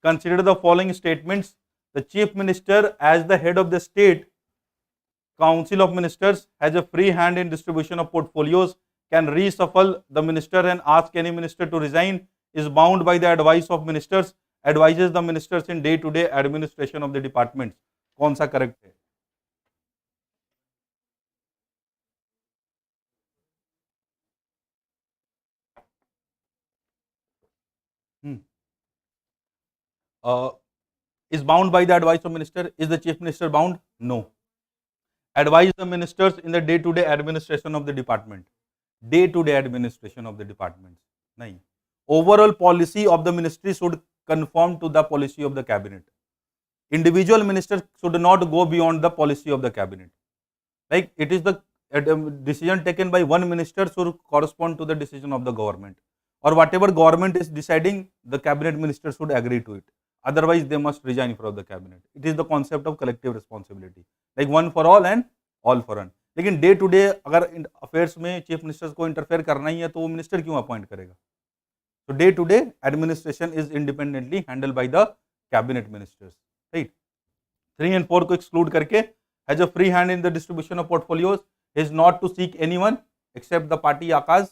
Consider the following statements. The chief minister, as the head of the state council of ministers, has a free hand in distribution of portfolios, can reshuffle the minister and ask any minister to resign, is bound by the advice of ministers, advises the ministers in day-to-day administration of the departments. कौन सा correct है? Is bound by the advice of minister. Is the chief minister bound? No. Advise the ministers in the day-to-day administration of the department. Day-to-day administration of the departments. नहीं. Overall policy of the ministry should conform to the policy of the cabinet. Individual ministers should not go beyond the policy of the cabinet. Like it is the decision taken by one minister should correspond to the decision of the government, or whatever government is deciding, the cabinet minister should agree to it. Otherwise, they must resign from the cabinet. It is the concept of collective responsibility, like one for all and all for one. लेकिन day to day अगर affairs में chief ministers को interfere करना ही है तो वो minister क्यों appoint करेगा? So day to day administration is independently handled by the cabinet ministers, right? 3 and 4 को exclude करके has a free hand in the distribution of portfolios, is not to seek anyone except the party Akash,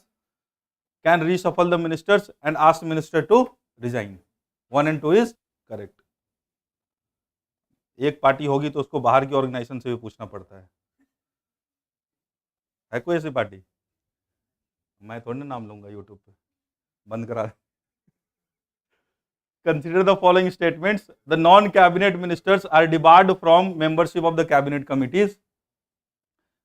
can reshuffle the ministers and ask minister to resign. 1 and 2 is correct. एक party होगी तो उसको बाहर की organisation से भी पूछना पड़ता है कोई ऐसी पार्टी? मैं थोड़ी ना नाम लूंगा यूट्यूब पे, बंद करा. Consider the following statements. The non-cabinet ministers are debarred from membership of the cabinet committees.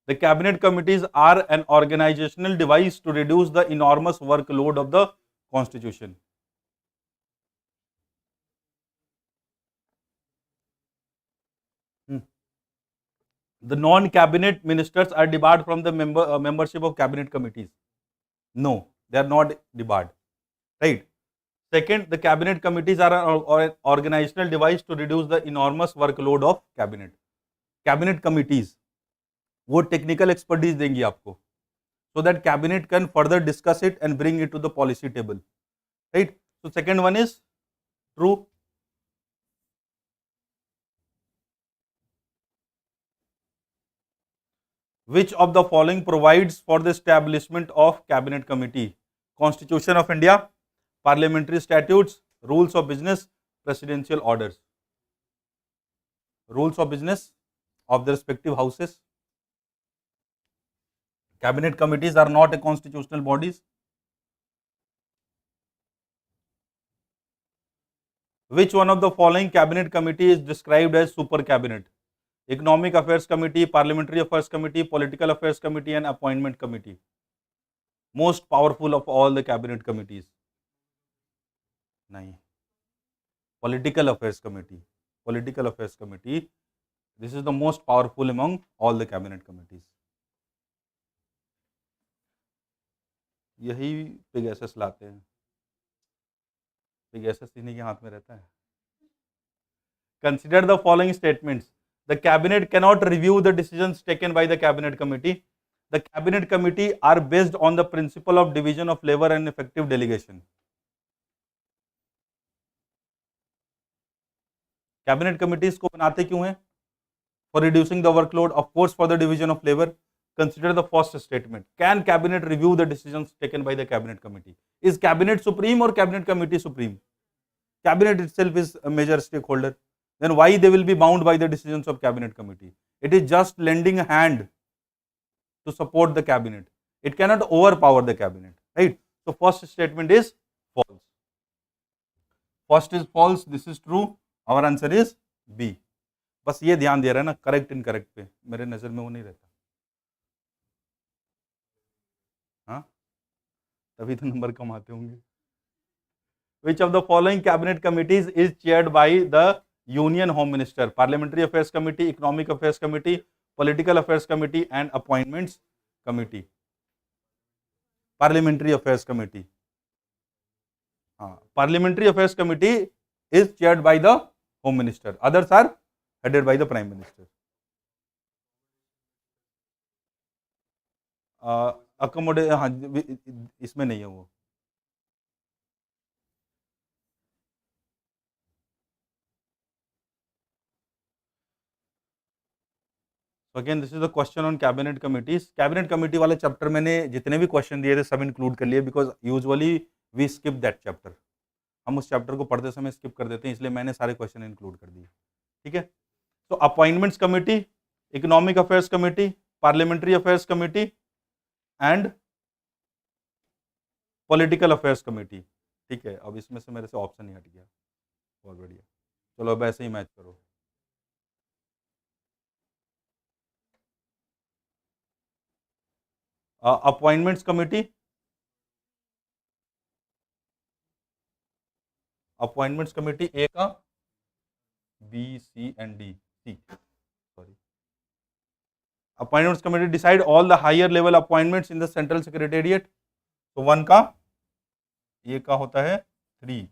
The cabinet committees are an organizational device to reduce the enormous workload of the constitution. The non-cabinet ministers are debarred from the membership of cabinet committees. No, they are not debarred, right? Second, the cabinet committees are an organizational device to reduce the enormous workload of cabinet. Cabinet committees, वो technical expertise देंगी आपको, so that cabinet can further discuss it and bring it to the policy table, right? So second one is true. Which of the following provides for the establishment of cabinet committee? Constitution of India, parliamentary statutes, rules of business, presidential orders. Rules of business of the respective houses. Cabinet committees are not a constitutional bodies. Which one of the following cabinet committee is described as super cabinet? Economic Affairs Committee, Parliamentary Affairs Committee, Political Affairs Committee and Appointment Committee. Most powerful of all the cabinet committees. नहीं. Political Affairs Committee. Political Affairs Committee. This is the most powerful among all the cabinet committees. यही Pegasus लाते हैं. Pegasus इन्हीं के हाथ में रहता है. Consider the following statements. The cabinet cannot review the decisions taken by the cabinet committee. the cabinet committee are based on the principle of division of labor and effective delegation. Cabinet committees को बनाते क्यों हैं? For reducing the workload, of course for the division of labour. Consider the first statement. Can cabinet review the decisions taken by the cabinet committee? Is cabinet supreme और cabinet committee supreme? Cabinet itself is a major stakeholder. Then why they will be bound by the decisions of cabinet committee? It is just lending a hand to support the cabinet. It cannot overpower the cabinet, right? So first statement is false. First is false. This is true. Our answer is B. बस ये ध्यान दे रहा है ना correct incorrect पे, मेरे नजर में वो नहीं रहता. हाँ, तभी तो नंबर कम आते होंगे. Which of the following cabinet committees is chaired by the Union Home Minister? Parliamentary Affairs Committee, Economic Affairs Committee, Political Affairs Committee and Appointments Committee. Parliamentary Affairs Committee. Parliamentary Affairs Committee is chaired by the Home Minister. Others are headed by the Prime Minister. Accommodate, हाँ, इसमें नहीं है वो. So again, this is the question on cabinet committees. Cabinet committee वाले chapter मैंने जितने भी question दिए थे सब इंक्लूड कर लिए, because usually we skip that chapter. हम उस चैप्टर को पढ़ते समय स्किप कर देते हैं, इसलिए मैंने सारे क्वेश्चन इंक्लूड कर दिए. ठीक है. तो appointments committee, economic affairs committee, parliamentary affairs committee and political affairs committee. ठीक है. अब इसमें से मेरे से ऑप्शन ही हट गया. बहुत बढ़िया. चलो अब ऐसे ही मैच करो. Appointments committee, appointments committee A का, B C and D. C, sorry. Appointments committee decide all the higher level appointments in the central secretariat. तो 1 का, ए का होता है 3.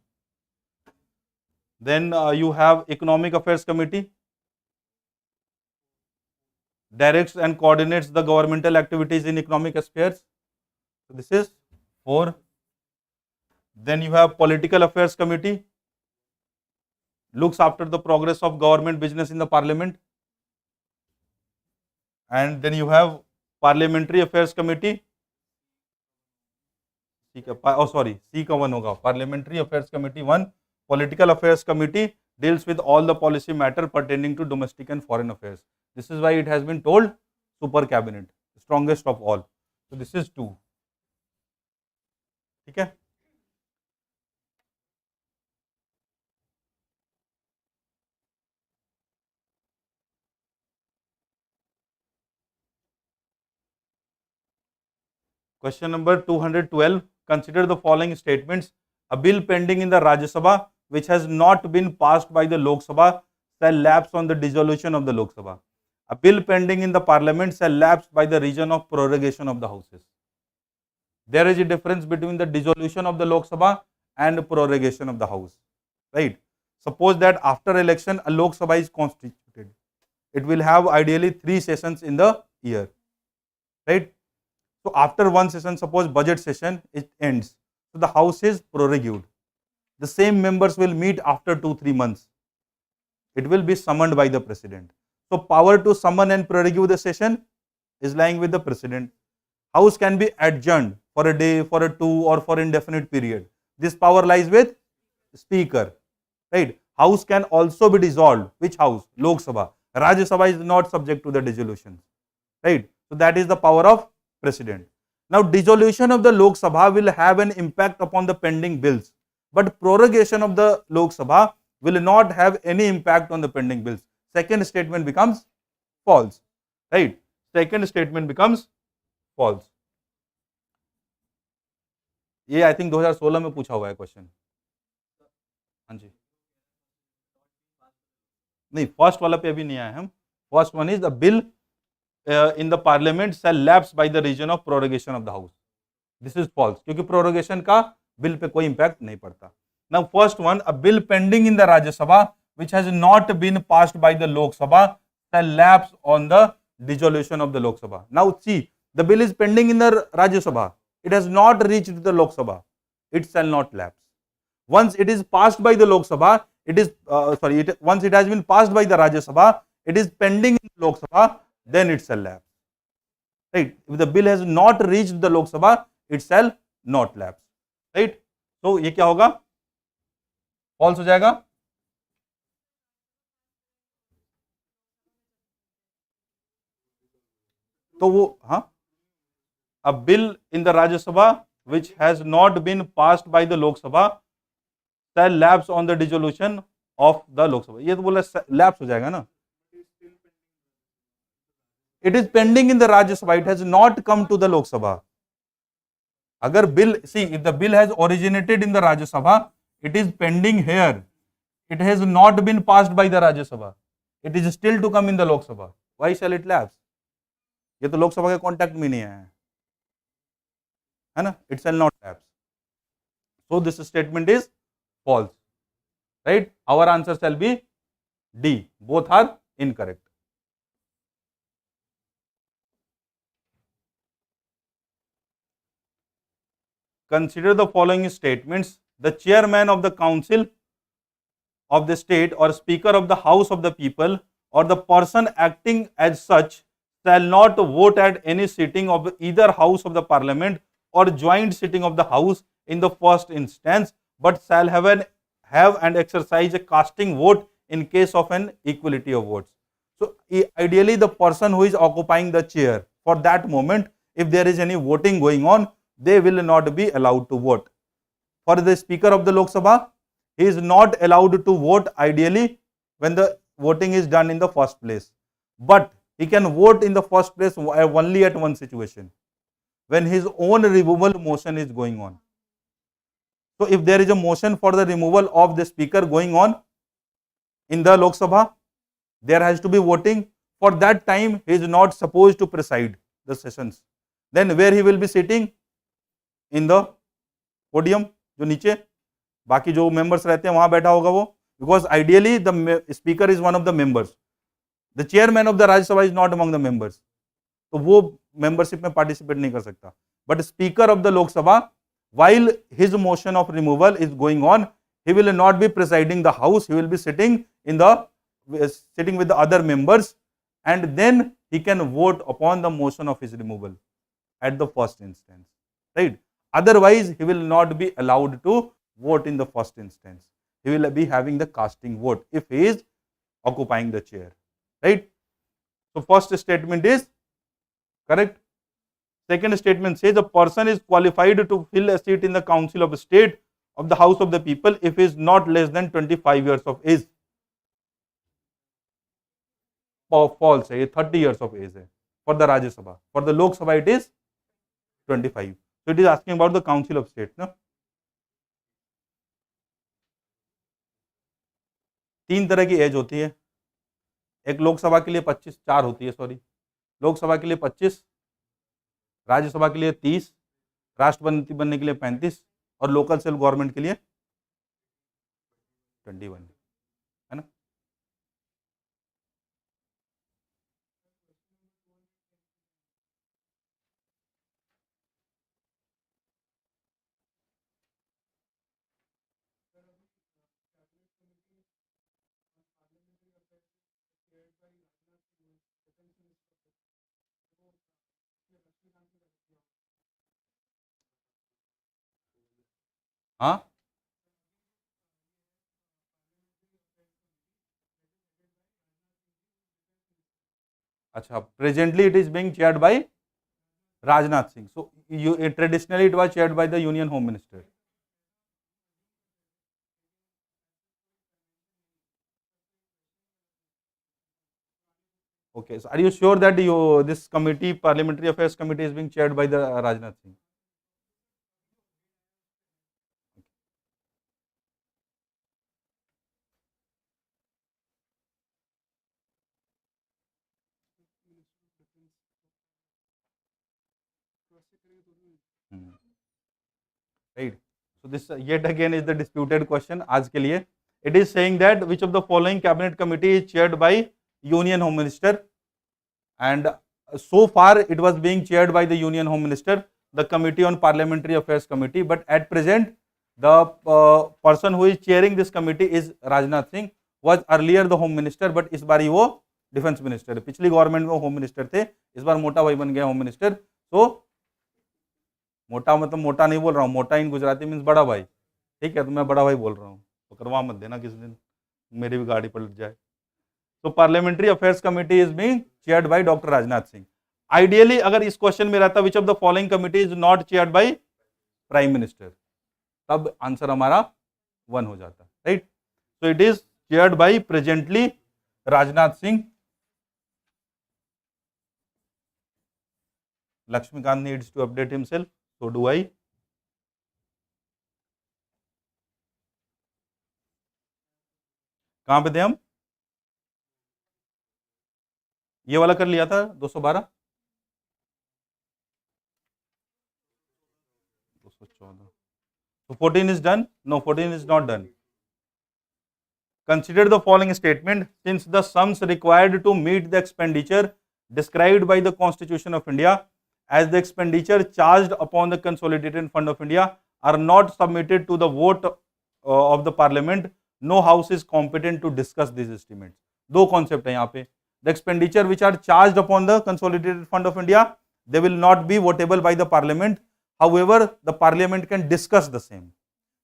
Then you have economic affairs committee, directs and coordinates the governmental activities in economic spheres. So this is 4. Then you have political affairs committee, looks after the progress of government business in the parliament. And then you have parliamentary affairs committee. C का 1 होगा. Parliamentary affairs committee 1. Political affairs committee deals with all the policy matter pertaining to domestic and foreign affairs. This is why it has been told super cabinet, strongest of all. So this is 2. ठीक है. Question number 212. Consider the following statements. A bill pending in the Rajya Sabha which has not been passed by the Lok Sabha shall lapse on the dissolution of the Lok Sabha. A bill pending in the parliament shall lapse by the reason of prorogation of the houses. There is a difference between the dissolution of the Lok Sabha and prorogation of the house, right? Suppose that after election a Lok Sabha is constituted. It will have ideally 3 sessions in the year, right? So after one session, suppose budget session, it ends. So the house is prorogued. The same members will meet after 2-3 months. It will be summoned by the president. So power to summon and prorogue the session is lying with the president. House can be adjourned for a day, for a 2 or for indefinite period. This power lies with speaker, right? House can also be dissolved. Which house? Lok Sabha. Rajya Sabha is not subject to the dissolution, right? So that is the power of president. Now dissolution of the Lok Sabha will have an impact upon the pending bills, but prorogation of the Lok Sabha will not have any impact on the pending bills. Second statement becomes false, right? Second statement becomes false. ये I think 2016 में पूछा हुआ है question. हाँ जी, नहीं first वाला पे अभी नहीं आया हम. First one is the bill in the parliament shall lapse by the reason of prorogation of the house. This is false, क्योंकि प्रोरोगेशन का बिल पे कोई इंपैक्ट नहीं पड़ता. Now first one, a bill pending in the Rajya Sabha which has not been passed by the Lok Sabha shall lapse on the dissolution of the Lok Sabha. Now see, the bill is pending in the Rajya Sabha, it has not reached the Lok Sabha, it shall not lapse. Once it is passed by the Lok Sabha, it is once it has been passed by the Rajya Sabha, it is pending in Lok Sabha, then it shall lapse. Right? If the bill has not reached the Lok Sabha, it shall not lapse. Right? So ये क्या होगा? False हो जाएगा. तो वो a bill in the Rajya Sabha which has not been passed by the Lok Sabha shall lapse on the dissolution of the Lok Sabha. ये तो बोला lapse हो जाएगा ना. It is pending in the Rajya Sabha, it has not come to the Lok Sabha. अगर bill, see, if the bill has originated in the Rajya Sabha, it is pending here, it has not been passed by the Rajya Sabha, it is still to come in the Lok Sabha. Why shall it lapse? ये तो लोक सभा के contact में नहीं है ना. It shall not lapse. So this statement is false. Right? Our answer shall be D. Both are incorrect. Consider the following statements. The chairman of the council of the state or speaker of the house of the people or the person acting as such shall not vote at any sitting of either house of the parliament or joint sitting of the house in the first instance, but shall have and exercise a casting vote in case of an equality of votes. So ideally the person who is occupying the chair for that moment, if there is any voting going on, they will not be allowed to vote. For the speaker of the Lok Sabha, he is not allowed to vote ideally when the voting is done in the first place, but he can vote in the first place only at one situation, when his own removal motion is going on. So if there is a motion for the removal of the speaker going on in the Lok Sabha, there has to be voting. For that time, he is not supposed to preside the sessions. Then where he will be sitting? In the podium, जो नीचे बाकी जो members रहते हैं वहां बैठा होगा वो, because ideally the speaker is one of the members. The chairman of the Rajya Sabha is not among the members, तो वो membership में participate नहीं कर सकता. But speaker of the Lok Sabha, while his motion of removal is going on, he will not be presiding the house. He will be sitting with the other members, and then he can vote upon the motion of his removal at the first instance. Right? Otherwise, he will not be allowed to vote in the first instance. He will be having the casting vote if he is occupying the chair. Right? So first statement is correct. Second statement says a person is qualified to fill a seat in the council of state of the house of the people if he is not less than 25 years of age. False है, 30 years of age है for the Rajya Sabha. For the Lok Sabha it is 25. So it is asking about the council of state. No? तीन तरह की as होती है. एक लोकसभा के लिए 25, 4 होती है सॉरी. लोकसभा के लिए 25, राज्यसभा के लिए 30, राष्ट्रपति बनने के लिए 35 और लोकल सेल्फ गवर्नमेंट के लिए 21, है ना. हाँ, अच्छा. Presently it is being chaired bye Rajnath Singh. So traditionally it was chaired by the union home minister. Okay, so are you sure that this committee, parliamentary affairs committee, is being chaired by the Rajnath Singh? Right. So this yet again is the disputed question आज के लिए. It is saying that which of the following cabinet committee is chaired by Union Home Minister, and so far it was being chaired by the Union Home Minister, the Committee on Parliamentary Affairs Committee, but at present the person who is chairing this committee is Rajnath Singh, was earlier the Home Minister, but इस बार वो defence minister है. पिछली government में home minister थे, इस बार मोटा भाई बन गया होम मिनिस्टर. तो मोटा मतलब मोटा नहीं बोल रहा हूँ, मोटा इन गुजराती मीन्स बड़ा भाई, ठीक है, तो मैं बड़ा भाई बोल रहा हूँ, तो करवा मत देना किसी दिन मेरी भी गाड़ी पलट जाए. तो parliamentary affairs committee is being chaired by doctor Rajnath Singh. Ideally अगर इस क्वेश्चन में रहता which of the following committee is not chaired by prime minister, तब आंसर हमारा 1 हो जाता, right. So it is chaired by presently Rajnath Singh. Laxmikant needs to update himself, so do I. कहां पे थे हम? ये वाला कर लिया था 212, 214. So 14 is done? No, 14 is not done. Consider the following statement. Since the sums required to meet the expenditure described by the Constitution of India as the expenditure charged upon the Consolidated Fund of India are not submitted to the vote of the Parliament, no house is competent to discuss these estimates. दो concept है यहाँ पे. The expenditure which are charged upon the Consolidated Fund of India, they will not be votable by the Parliament. However, the Parliament can discuss the same.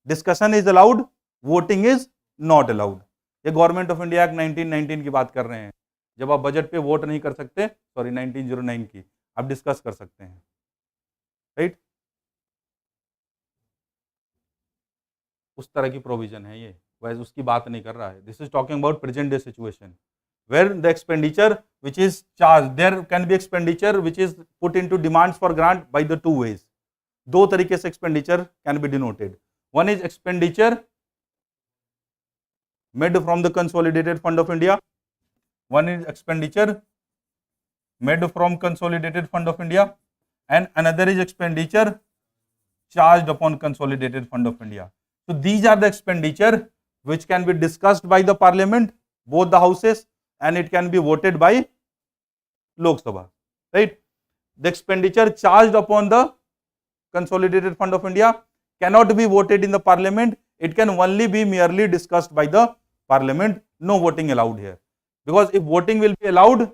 Discussion is allowed, voting is not allowed. ये government of India act 1919 की बात कर रहे हैं. जब आप budget पे vote नहीं कर सकते, सॉरी 1909 की, आप डिस्कस कर सकते हैं, राइट. उस तरह की प्रोविजन है ये, वैसे उसकी बात नहीं कर रहा है. This is talking about present day situation where the expenditure which is charged, there can be expenditure which is put into demands for grant by the two ways. दो तरीके से expenditure can be denoted. One is expenditure made from the Consolidated Fund of India. One is expenditure made from Consolidated Fund of India, and another is expenditure charged upon Consolidated Fund of India. So these are the expenditure which can be discussed by the Parliament, both the houses, and it can be voted by Lok Sabha, right. The expenditure charged upon the Consolidated Fund of India cannot be voted in the Parliament. It can only be merely discussed by the Parliament. No voting allowed here, because if voting will be allowed,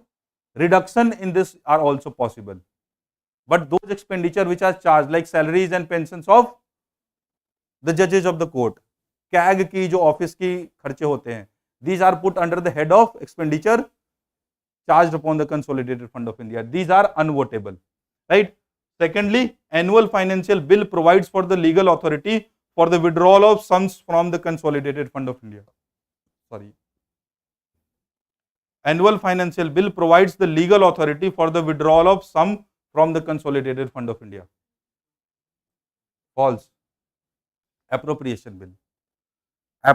reduction in this are also possible. But those expenditure which are charged, like salaries and pensions of the judges of the court, CAG की जो office की खर्चे होते हैं, these are put under the head of expenditure charged upon the Consolidated Fund of India. These are unvotable, right. Secondly, annual financial bill provides for the legal authority for the withdrawal of sums from the Consolidated Fund of India. Sorry. Annual financial bill provides the legal authority for the withdrawal of sum from the Consolidated Fund of India. False. Appropriation bill.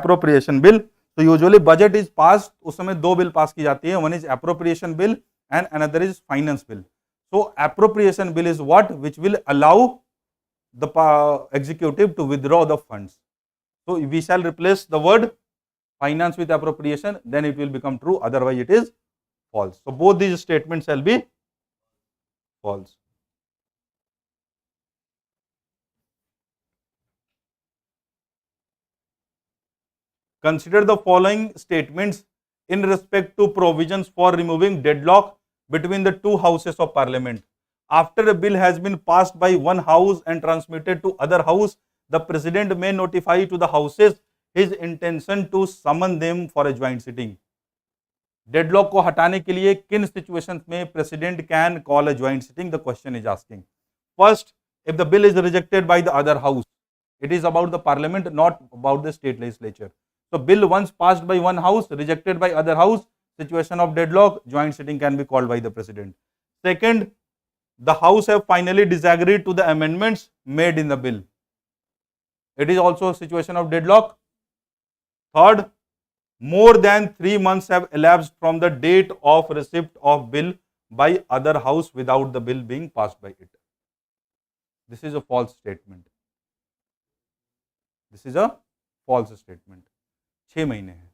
Appropriation bill. तो usually budget is pass, उस समय दो bill pass की जाती है. One is appropriation bill and another is finance bill. So appropriation bill is what which will allow the executive to withdraw the funds. So we shall replace the word finance with appropriation, then it will become true, otherwise it is false. So both these statement shall be false. Consider the following statements in respect to provisions for removing deadlock between the two houses of Parliament. After a bill has been passed by one house and transmitted to other house, the President may notify to the houses his intention to summon them for a joint sitting. Deadlock को हटाने के लिए किन situations में President can call a joint sitting? The question is asking. First, if the bill is rejected by the other house, it is about the Parliament, not about the state legislature. So bill once passed by one house, rejected by other house, situation of deadlock, joint sitting can be called by the President. Second, the house have finally disagreed to the amendments made in the bill. It is also a situation of deadlock. Third, more than 3 months have elapsed from the date of receipt of bill by other house without the bill being passed by it. This is a false statement. This is a false statement. 6 महीने हैं,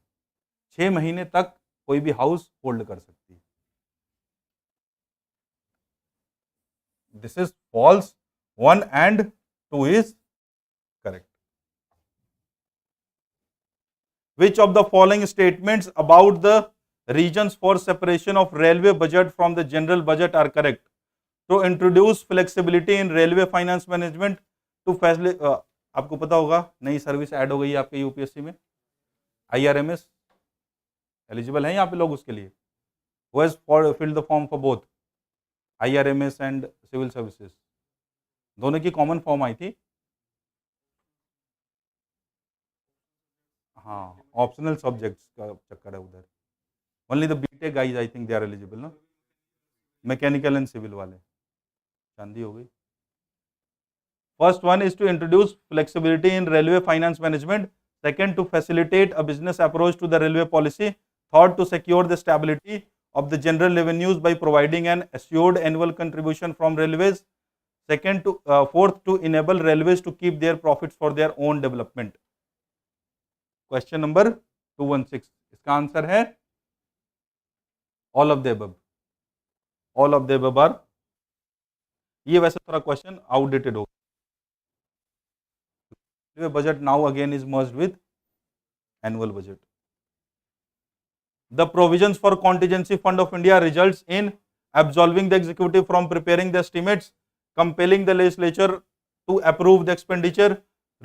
6 महीने तक कोई भी house hold कर सकती है. this is false. 1 and 2 is correct. Which of the following statements about the reasons for separation of railway budget from the general budget are correct? To introduce flexibility in railway finance management to facilitate, आपको पता होगा नई service add हो गई है आपके UPSC में, IRMS eligible है यहाँ पे लोग उसके लिए. Who has filled the form for both IRMS and civil services? दोनों की कॉमन फॉर्म आई थी. हाँ, ऑप्शनल सब्जेक्ट्स का चक्कर है उधर. Only the B Tech guys I think they are eligible ना, मैकेनिकल एंड सिविल वाले. चांदी हो गई. First one is to introduce flexibility in railway finance management. Second, to facilitate a business approach to the railway policy. Third, to secure the stability of the general revenues by providing an assured annual contribution from railways. Second, fourth, to enable railways to keep their profits for their own development. Question number 216. इसका answer है all of the above. All of the above are. ये वैसे थोड़ा question outdated हो. Budget now again is merged with annual budget. The provisions for contingency fund of India results in absolving the executive from preparing the estimates, compelling the legislature to approve the expenditure,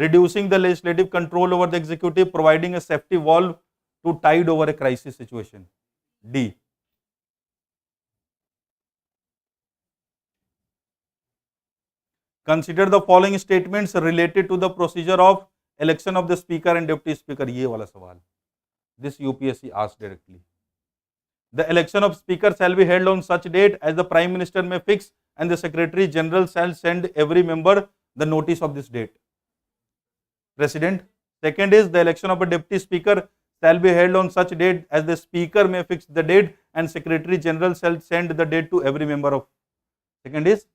reducing the legislative control over the executive, providing a safety valve to tide over a crisis situation. D. Consider the following statements related to the procedure of election of the speaker and deputy speaker. ये वाला सवाल. This UPSC asked directly. The election of speaker shall be held on such date as the Prime Minister may fix, and the Secretary General shall send every member the notice of this date. President. Second is the election of a deputy speaker shall be held on such date as the Speaker may fix the date, and Secretary General shall send the date to every member of. Second is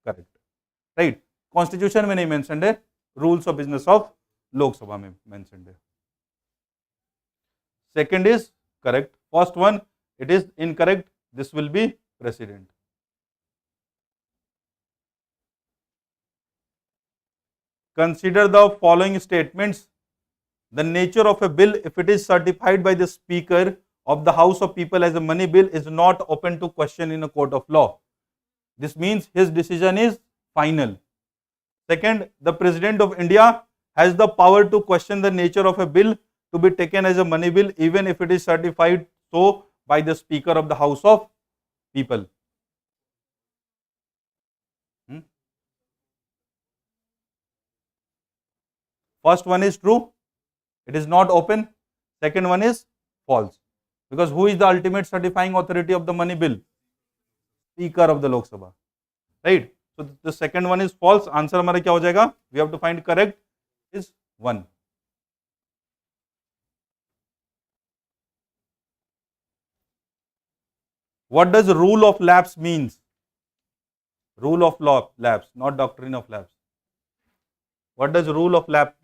correct. Right. Constitution में नहीं mentioned है, rules of business of लोक सभा में mentioned है. Second is correct. First one, it is incorrect. This will be president. Consider the following statements. The nature of a bill, if it is certified by the Speaker of the House of People as a money bill, is not open to question in a court of law. This means his decision is final. Second, the President of India has the power to question the nature of a bill to be taken as a money bill, even if it is certified so by the Speaker of the House of People. First one is true, it is not open. Second one is false, because who is the ultimate certifying authority of the money bill? Speaker of the Lok Sabha, right? So the second one is false. Answer हमारा क्या हो जाएगा? We have to find correct is 1. What does rule of lapse means? Rule of law lapse, not doctrine of lapse. What does rule of lapse?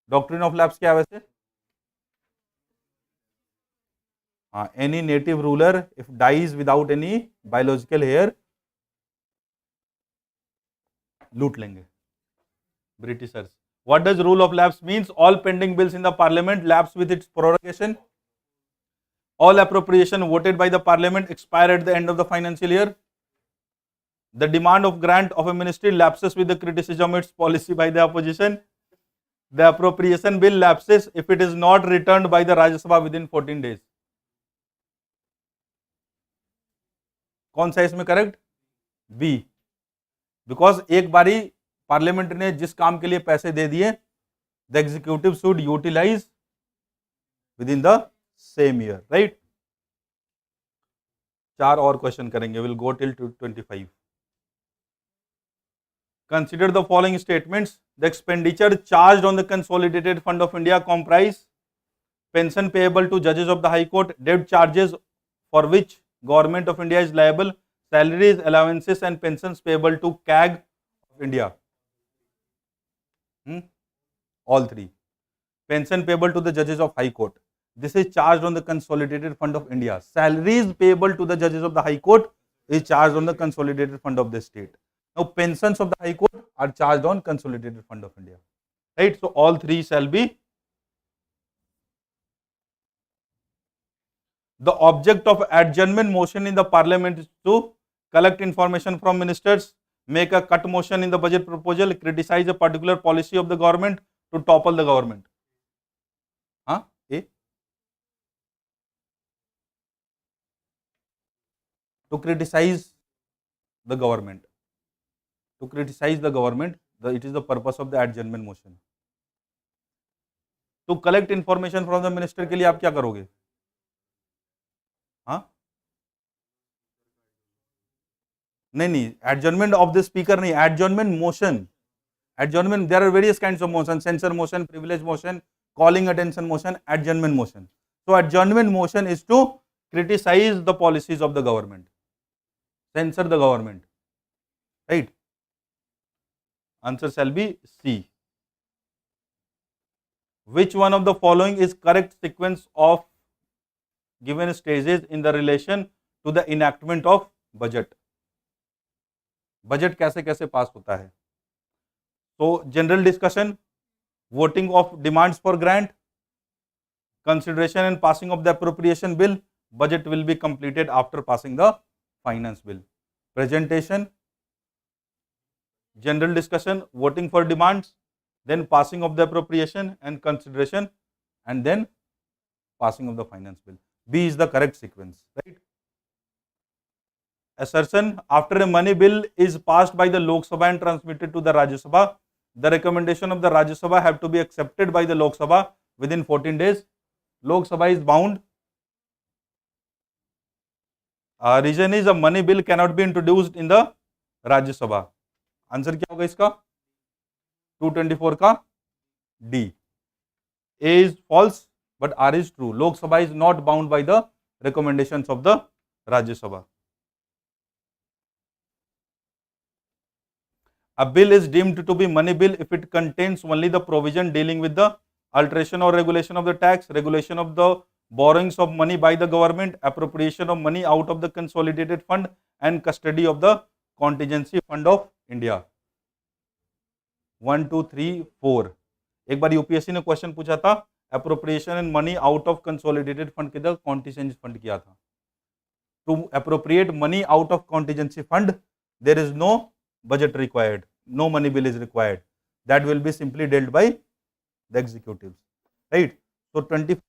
Doctrine of lapse क्या है वैसे? Any native ruler if dies without any biological heir, लूट लेंगे Britishers. What does rule of lapse means? All pending bills in the parliament lapse with its prorogation. All appropriation voted by the parliament expire at the end of the financial year. The demand of grant of a ministry lapses with the criticism of its policy by the opposition. The appropriation bill lapses if it is not returned by the Rajya Sabha within 14 days. कौन सा इसमें correct? B. Because एक बारी parliament ने जिस काम के लिए पैसे दे दिए, the executive should utilise within the same year, right. 4 और क्वेश्चन करेंगे, will go till 25. Consider the following statements. The expenditure charged on the consolidated fund of India comprise pension payable to judges of the High Court, debt charges for which Government of India is liable, salaries, allowances and pensions payable to CAG of India. All 3. Pension payable to the judges of High Court. This is charged on the consolidated fund of India. Salaries payable to the judges of the High Court. is charged on the consolidated fund of the state. Now pensions of the High Court are charged on consolidated fund of India. Right? So all three shall be. The object of adjournment motion in the parliament is to collect information from ministers, make a cut motion in the budget proposal, criticize a particular policy of the government, to topple the government. Huh? A. To criticize the government. To criticize the government, it is the purpose of the adjournment motion. To collect information from the minister के लिए आप क्या करोगे? हाँ? नहीं, adjournment of the speaker नहीं, adjournment motion. Adjournment, there are various kinds of motion: censure motion, privilege motion, calling attention motion, adjournment motion. So adjournment motion is to criticize the policies of the government, censure the government, right? Answer shall be C. Which one of the following is correct sequence of given stages in the relation to the enactment of budget? Budget कैसे कैसे पास होता है? So general discussion, voting of demands for grant, consideration and passing of the appropriation bill. Budget will be completed after passing the finance bill. Presentation, general discussion, voting for demands, then passing of the appropriation and consideration, and then passing of the finance bill. B is the correct sequence, right? Assertion, after a money bill is passed by the Lok Sabha and transmitted to the Rajya Sabha, the recommendation of the Rajya Sabha have to be accepted by the Lok Sabha within 14 days. Lok Sabha is bound. Reason is a money bill cannot be introduced in the Rajya Sabha. Answer क्या होगा इसका? 224 का D. A is false, but R is true. Lok Sabha is not bound by the recommendations of the Rajya Sabha. A bill is deemed to be money bill if it contains only the provision dealing with the alteration or regulation of the tax, regulation of the borrowings of money by the government, appropriation of money out of the consolidated fund, and custody of the contingency fund of India. 1, 2, 3, 4. एक बार UPSC ने question पूछा था, appropriation and money out of consolidated fund किधर contingency fund किया था. To appropriate money out of contingency fund, there is no budget required, no money bill is required. That will be simply dealt by the executives, right? So 24